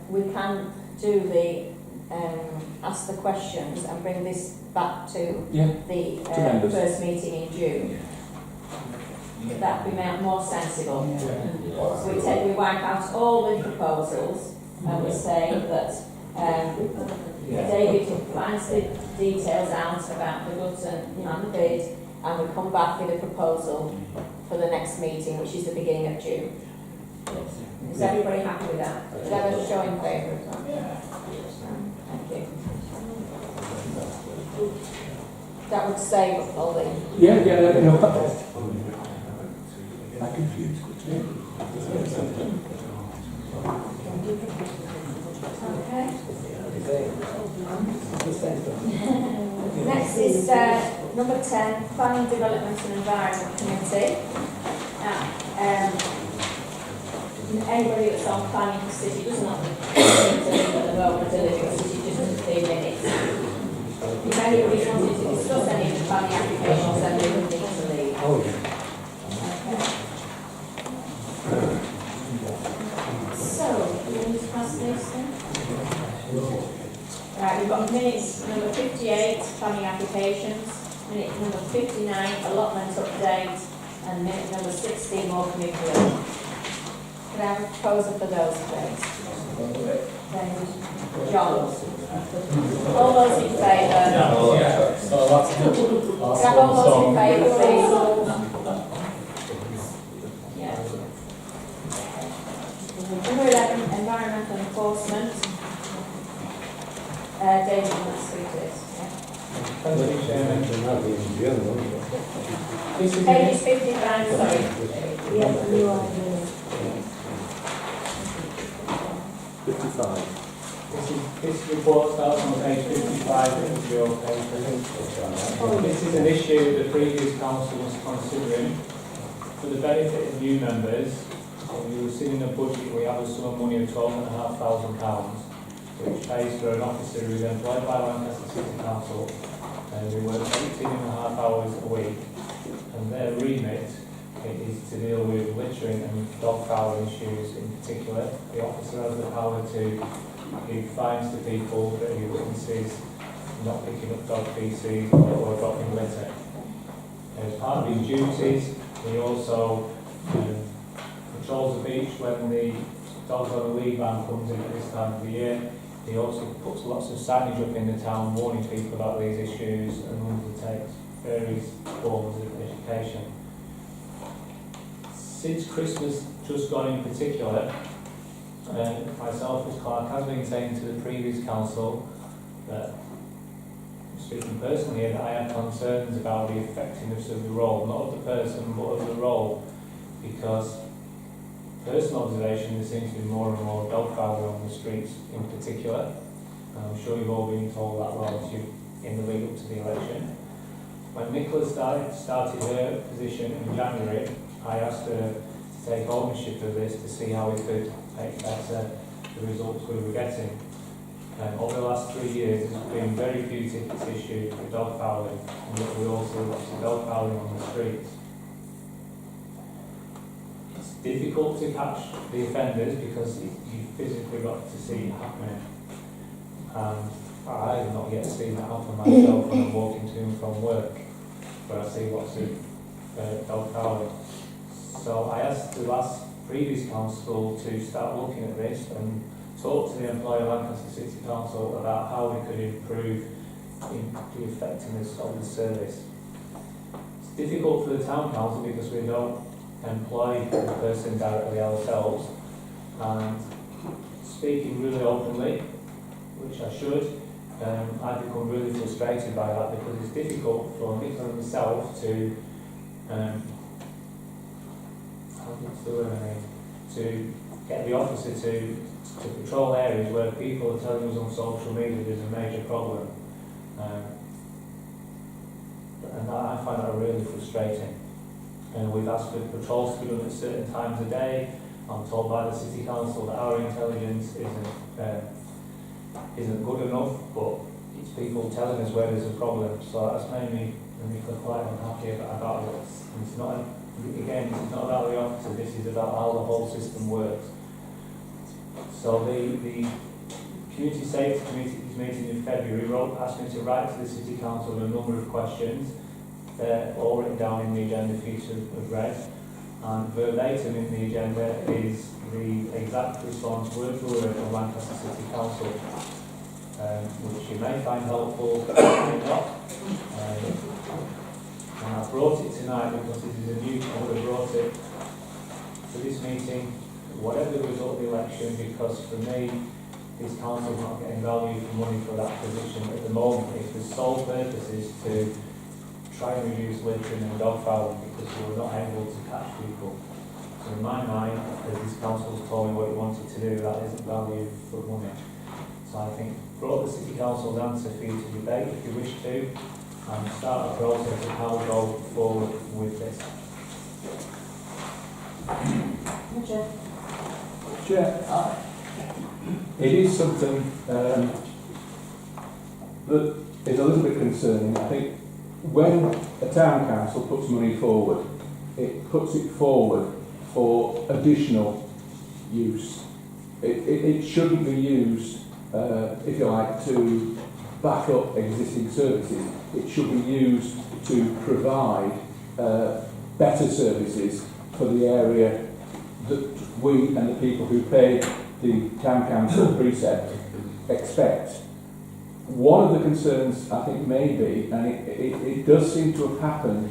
we can do the ask the questions and bring this back to the first meeting in June. That would be more sensible. We wipe out all the proposals and we say that David finds the details out about the glutton and the bid, and we come back with a proposal for the next meeting, which is the beginning of June. Is everybody happy with that? Is everyone show in favour of that? Thank you. That would save all the... I confused. Okay. Next is number 10, Planning, Development and Environment Committee. anybody that's on planning for city doesn't have to live at the moment, to live in the city just in 3 minutes. If anybody wanted to discuss any of the planning applications, then they would need to leave. Okay. So, you want to pass this then? Right, we've got minutes number 58, planning applications, minute number 59, allotment update, and minute number 60, Morecambe Village. Could I have a proposal for those, please? David? John? All those in favour? Could I have all those in favour, please? Yeah. Number 11, environmental enforcement. David, let's do this. Thank you, Chairman. Page 55, sorry. Yeah, you are. 55. This report starts on page 55 of your paper. This is an issue the previous council was considering. For the benefit of new members, you will see in the budget we have a sum of money of £12,500, which pays for an officer who is employed by Lancaster City Council and who works 18.5 hours a week. And their remit is to deal with littering and dog fouling issues in particular. The officer has the power to give fines to people that he witnesses not picking up dog feces or dropping litter. As part of his duties, he also patrols the beach when the dogs on the lead van comes in at this time of the year. He also puts lots of signage up in the town warning people about these issues and undertakes various forms of education. Since Christmas just gone in particular, myself as clerk has been saying to the previous council that, speaking personally, that I have concerns about the effectiveness of the role, not of the person but of the role, because personal observation, there seems to be more and more dog fouling on the streets in particular. I'm sure you've all been told that well in the lead up to the election. When Nicola started her position in January, I asked her to take ownership of this to see how we could make better the results we were getting. Over the last 3 years, there's been very few tickets issued for dog fouling, and yet we also see lots of dog fouling on the streets. It's difficult to catch the offenders because you've physically got to see it happening. I have not yet seen that happen myself when I'm walking to and from work, but I see lots of dog fouling. So I asked the previous council to start looking at this and talk to the employer of Lancaster City Council about how we could improve the effectiveness of the service. It's difficult for the town council because we don't employ the person directly ourselves, and speaking really openly, which I should, I've become really frustrated by that because it's difficult for Nicola and myself to to get the officer to patrol areas where people are telling us on social media there's a major problem. And I find that really frustrating. We've asked for patrols to be done at certain times of day. I'm told by the City Council that our intelligence isn't good enough, but it's people telling us where there's a problem. So that's made me quite unhappy about this. It's not about the officer, this is about how the whole system works. So the Community Safety Committee's meeting in February asked me to write to the City Council a number of questions. They're all written down in the agenda for you to have read. And verbatim in the agenda is the exact response word for word from Lancaster City Council, which you may find helpful, or may not. And I brought it tonight because this is a new, I would have brought it to this meeting, whatever the result of the election, because for me, this council is not getting value for money for that position at the moment. If the sole purpose is to try and reduce littering and dog fouling because we were not able to catch people. So in my mind, as this council's told me what it wanted to do, that isn't value for money. So I think brought the City Council's answer for you to debate if you wish to, and start a process of how we go forward with this. Roger. Chair, it is something that is a little bit concerning. I think when a town council puts money forward, it puts it forward for additional use. It shouldn't be used, if you like, to back up existing services. It should be used to provide better services for the area that we and the people who pay the town council precept expect. One of the concerns I think may be, and it does seem to have happened,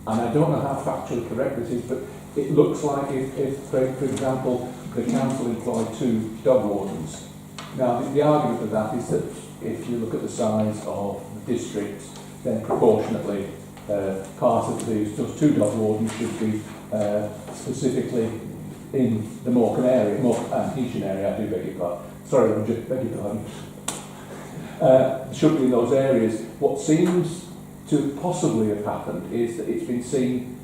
and I don't know how factually correct this is, but it looks like if for example, the council employed 2 dog wardens. Now, the argument of that is that if you look at the size of the district, then proportionately part of those 2 dog wardens should be specifically in the Morecambe area, Morecambe area, I do beg your pardon. Sorry, I just beg your pardon. Should be in those areas. What seems to possibly have happened is that it's been seen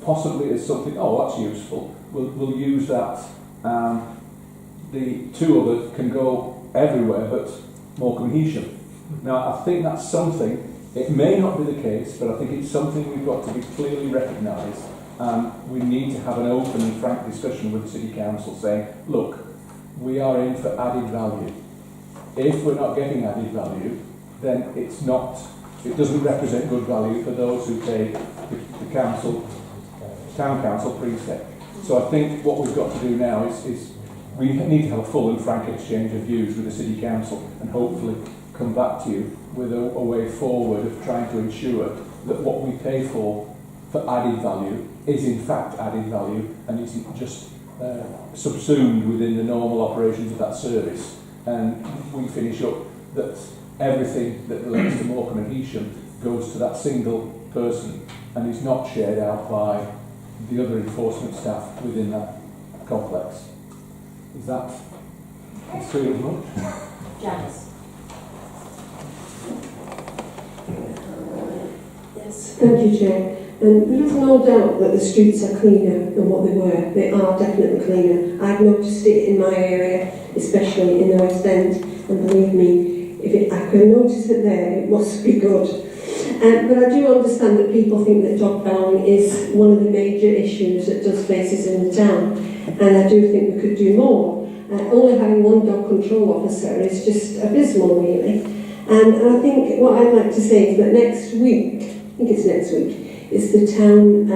possibly as something, oh, that's useful, we'll use that. The 2 others can go everywhere but Morecambe and Heysham. Now, I think that's something, it may not be the case, but I think it's something we've got to be clearly recognised, and we need to have an open and frank discussion with the City Council saying, look, we are in for added value. If we're not getting added value, then it doesn't represent good value for those who pay the town council precept. So I think what we've got to do now is we need to have a full and frank exchange of views with the City Council and hopefully come back to you with a way forward of trying to ensure that what we pay for added value is in fact added value and isn't just subsumed within the normal operations of that service. And we finish up that everything that relates to Morecambe and Heysham goes to that single person and is not shared out by the other enforcement staff within that complex. Is that clear as much? Janice. Yes, thank you, Chair. And there is no doubt that the streets are cleaner than what they were. They are definitely cleaner. I've noticed it in my area, especially in the West End, and believe me, I can notice it there, it must be good. But I do understand that people think that dog fouling is one of the major issues that does faces in the town, and I do think we could do more. Only having 1 dog control officer is just abysmal, really. And I think what I'd like to say is that next week, I think it's next week, is the town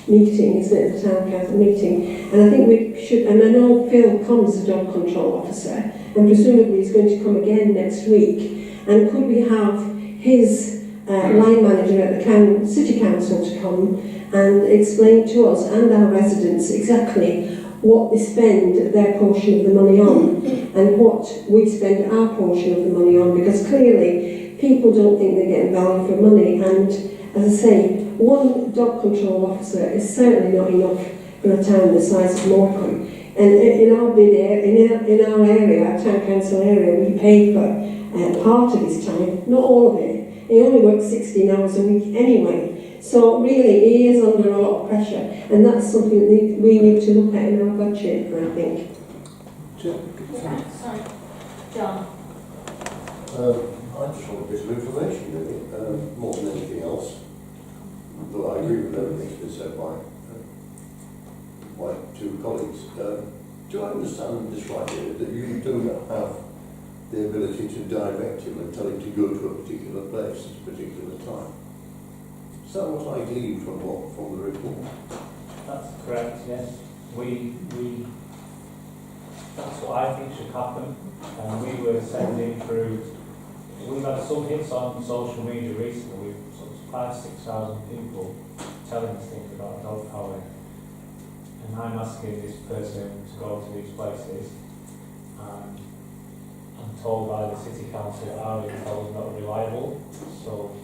meeting, isn't it? The town council meeting. And I think we should, and I know Phil comes as a dog control officer, and presumably he's going to come again next week. And could we have his line manager at the City Council to come and explain to us and our residents exactly what they spend their portion of the money on and what we spend our portion of the money on, because clearly people don't think they're getting value for money. And as I say, 1 dog control officer is certainly not enough for a town the size of Morecambe. And in our area, our town council area, we pay for part of his time, not all of it. He only works 16 hours a week anyway. So really, he is under a lot of pressure, and that's something that we need to look at in our budget, I think. Sorry. John. I just want a bit of information, really, more than anything else. But I agree with everything that's been said by my 2 colleagues. Do I understand this right here, that you do not have the ability to direct him and tell him to go to a particular place at a particular time? Is that what I gleaned from the report? That's correct, yes. That's what I think should happen. We were sending through, we've had some hits on social media recently. We've sort of 5,000-6,000 people telling us things about dog fouling. And I'm asking this person to go to these places. I'm told by the City Council that our info is not reliable, so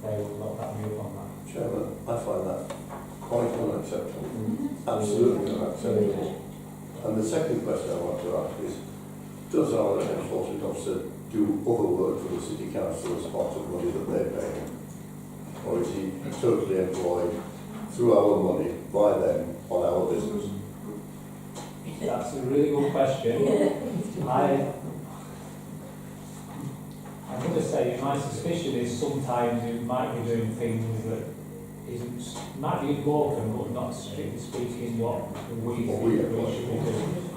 they will not back me up on that. Chairman, I find that quite unacceptable. Absolutely unacceptable. And the second question I want to ask is, does our enforcement officer do other work for the City Council as part of money that they pay? Or is he totally employed through our money by them on our business? That's a really good question. I'm going to say my suspicion is sometimes it might be doing things that might be Morecambe, but not strictly speaking what we think we should be doing.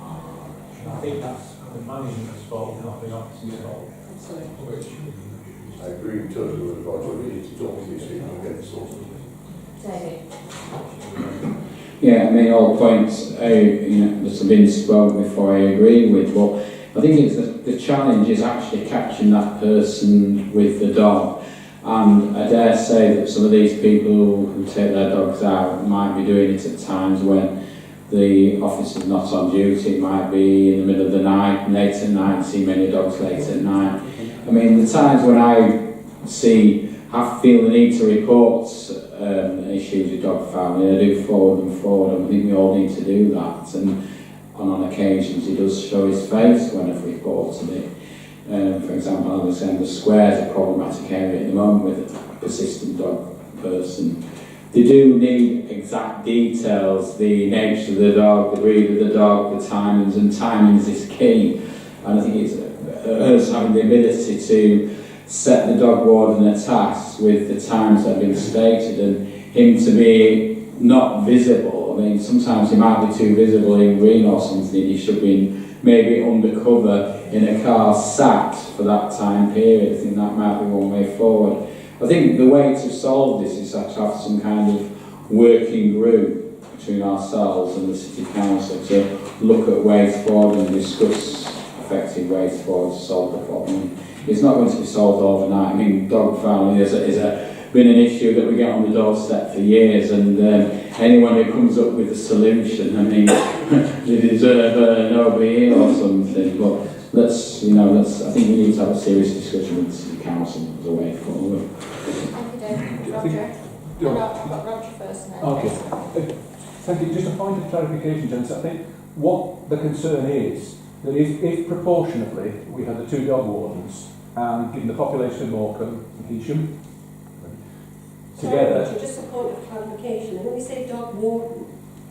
And I think that's the management's fault, not the officer's fault. I agree totally with Roger. We need to talk to these people and get it sorted. David? Yeah, I mean, all points that have been spoken before I agree with, but I think it's the challenge is actually catching that person with the dog. And I dare say that some of these people who take their dogs out might be doing it at times when the officer's not on duty. It might be in the middle of the night, late at night, see many dogs late at night. I mean, the times when I feel the need to report issues with dog family, I do forward them forward, and I think we all need to do that. And on occasions, he does show his face when I've reported it. For example, Alexander Square is a problematic area at the moment with a persistent dog person. They do need exact details, the nature of the dog, the breed of the dog, the timings, and timings is key. And I think it's us having the ability to set the dog warden a task with the times that have been stated and him to be not visible. I mean, sometimes he might be too visible in green or something. He should be maybe undercover in a car sat for that time period. I think that might be one way forward. I think the way to solve this is to have some kind of working group between ourselves and the City Council to look at ways forward and discuss effective ways forward to solve the problem. It's not going to be solved overnight. I mean, dog family is been an issue that we get on the doorstep for years, and anyone who comes up with a solution, I mean, they deserve a Nobel here or something. But I think we need to have a serious discussion with the City Council as a way forward. Thank you, David. Roger? I've got Roger first now. Okay. Thank you. Just a point of clarification, gents. I think what the concern is that if proportionately we had the two dog wardens and given the population of Morecambe and Heysham together. Sorry, just a point of clarification. When we say dog warden,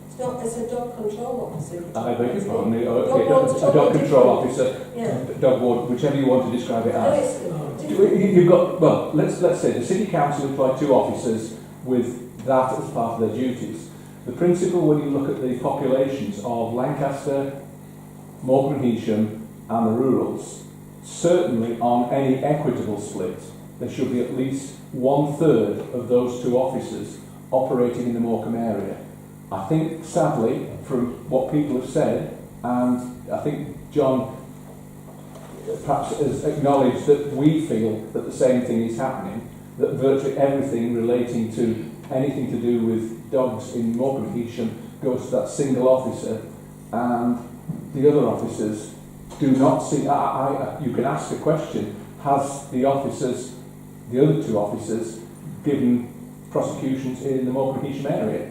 it's a dog control officer. I beg your pardon. A Dog dog control officer, Yeah. dog warden, whichever you want to describe it No, as. You've got, well, let's say the City Council employ two officers with that as part of their duties. The principle, when you look at the populations of Lancaster, Morecambe and Heysham and the rurals, certainly on any equitable split, there should be at least 1/3 of those two officers operating in the Morecambe area. I think, sadly, from what people have said, and I think John perhaps has acknowledged that we feel that the same thing is happening, that virtually everything relating to anything to do with dogs in Morecambe and Heysham goes to that single officer, and the other officers do not see. You can ask a question: has the other two officers, given prosecutions in the Morecambe and Heysham area?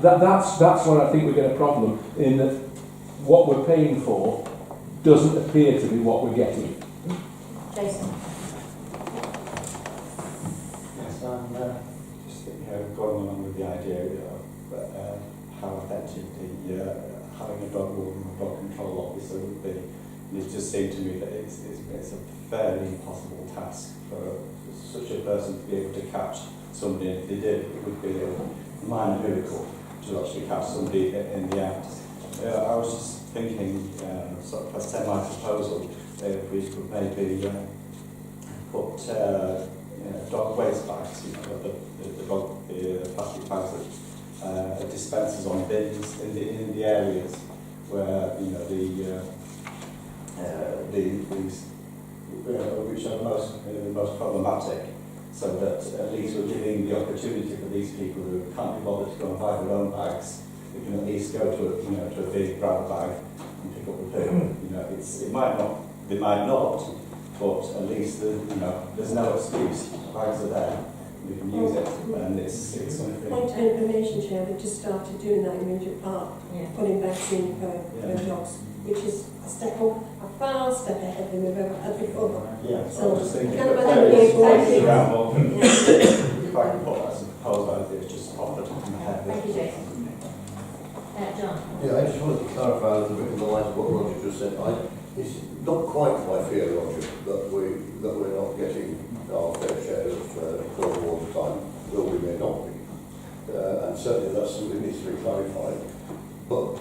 That's where I think we get a problem, in that what we're paying for doesn't appear to be what we're getting. Jason? Yes, I'm just going along with the idea of how effective having a dog warden or dog control officer would be. And it just seemed to me that it's a fairly impossible task for such a person to be able to catch somebody. If they did, it would be a minor miracle to actually catch somebody in the act. I was just thinking, sort of a semi-proposal, if we could maybe put dog waste bags, the plastic bags that dispensers on bins in the areas where which are most problematic, so that at least we're giving the opportunity for these people who can't be bothered to go and buy their own bags. They can at least go to a big grab bag and pick up the poo. They might not, but at least there's no excuse. The bags are there. We can use it, and it's something. Point of information, Chair, we've just started doing that in Regent Park, putting bags in per dogs, which is a far step ahead than we've ever had before. Yeah, So, I'm just thinking kind of that like there is places around Morecambe. If I can put that as a proposal, I think it's just off the top of my head. Thank you, Jason. John? Yeah, I just wanted to clarify a little bit in the light of what Roger just said. It's not quite my fear, Roger, that we're not getting our fair share of dog all the time, though we may not be. And certainly that's something that needs to be clarified. But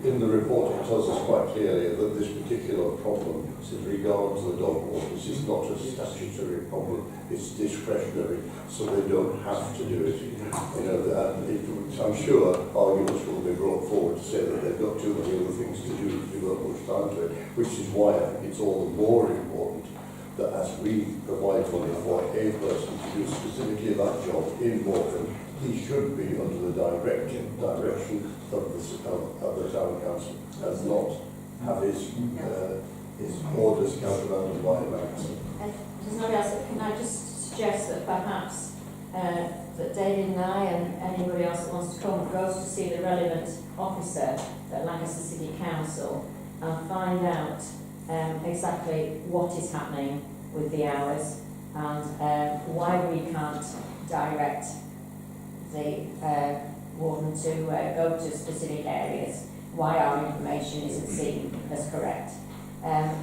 in the report it tells us quite clearly that this particular problem, as regards the dog wardens, is not a statutory problem, it's discretionary, so they don't have to do it. You know, I'm sure arguments will be brought forward to say that they've got too many other things to do to devote much time to it, which is why I think it's all the more important that as we provide money for a person to do specifically that job in Morecambe, he should be under the direction of the town council, and not have his orders countermanded by a council. Does nobody else, can I just suggest that perhaps that David and I and anybody else that wants to come goes to see the relevant officer at Lancaster City Council and find out exactly what is happening with the hours and why we can't direct the warden to go to specific areas, why our information isn't seen as correct, and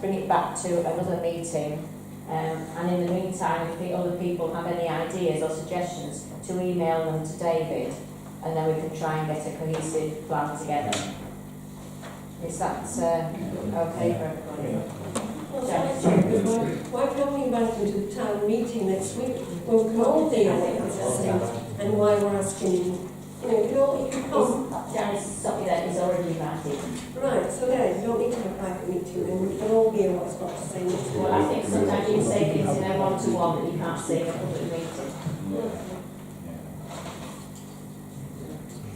bring it back to another meeting. And in the meantime, if the other people have any ideas or suggestions, to email them to David, and then we can try and get a cohesive plan together. Is that okay for everybody? Why can't we invite them to the town meeting next week? Well, we can all deal with this and why we're asking, you can come. Janice, something that is already invited. Right, so there, you don't need to have a private meeting, then we can all hear what's got to say next week. Well, I think sometimes you say things in a one-to-one that you can't say in a public meeting.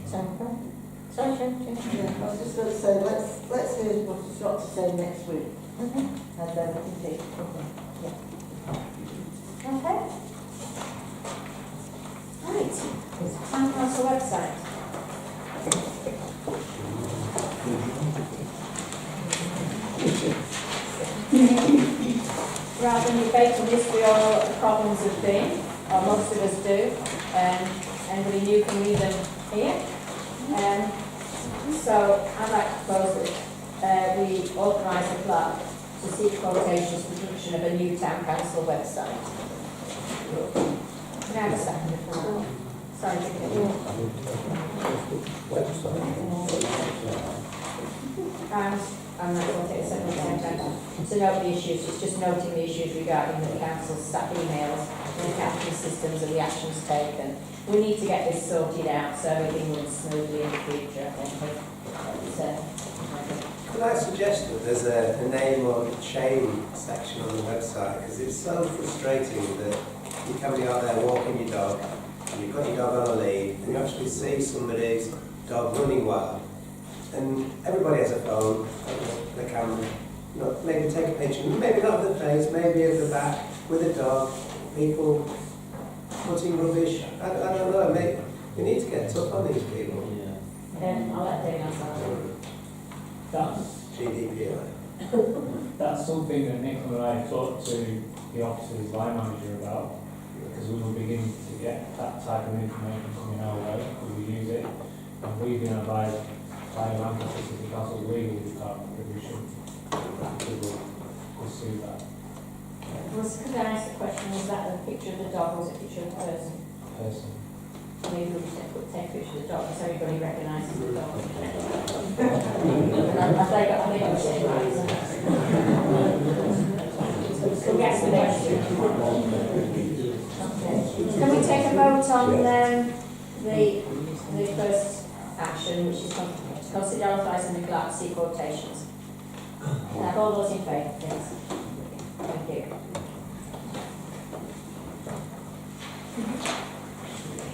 Sorry, Yeah, I was just going to say, let's hear what he's got to say next week. And then we can take it from there. Yeah. Okay. Right. Town council website. Rather than debate on history or what the problems have been, or most of us do, anybody new can read them here. So I'd like to propose that we authorise the clerk to seek quotations for the production of a new town council website. Can I have a second? Sorry, I'm not going to take a second to note the issues. It's just noting the issues regarding the council's staff emails, the accounting systems and the actions taken. We need to get this sorted out so everything runs smoothly in the future, I think. Could I suggest that there's a name or shame section on the website, because it's so frustrating that you can be out there walking your dog and you've got your dog on a lead and you actually see somebody's dog running wild, and everybody has a phone, they can maybe take a picture, maybe not of the face, maybe of the back with a dog, people putting rubbish, I don't know, maybe we need to get tough on these people. I'll let Dave answer. That's GDPR. That's something that Nicola and I talked to the office's line manager about, because we were beginning to get that type of information coming our way, we will use it, and we've been advised by Lancaster City Council's legal department that we should pursue that. Could I ask the question, was that a picture of the dog or was it a picture of the person? Maybe we should take a picture of the dog so everybody recognises the dog. I think I'm saying right, isn't it? So we ask the question. Okay. Can we take a vote on the first action, which is to consider authorising the clerk to seek quotations? All those in favour, please. Thank you.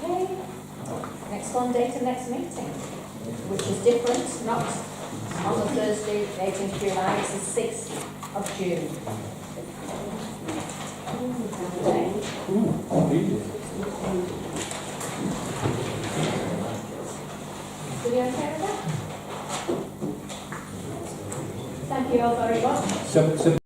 Okay. Next one, date of next meeting, which is different, not on the Thursday, 18th July, it's the 6th of June. Are you okay with that? Thank you all very much.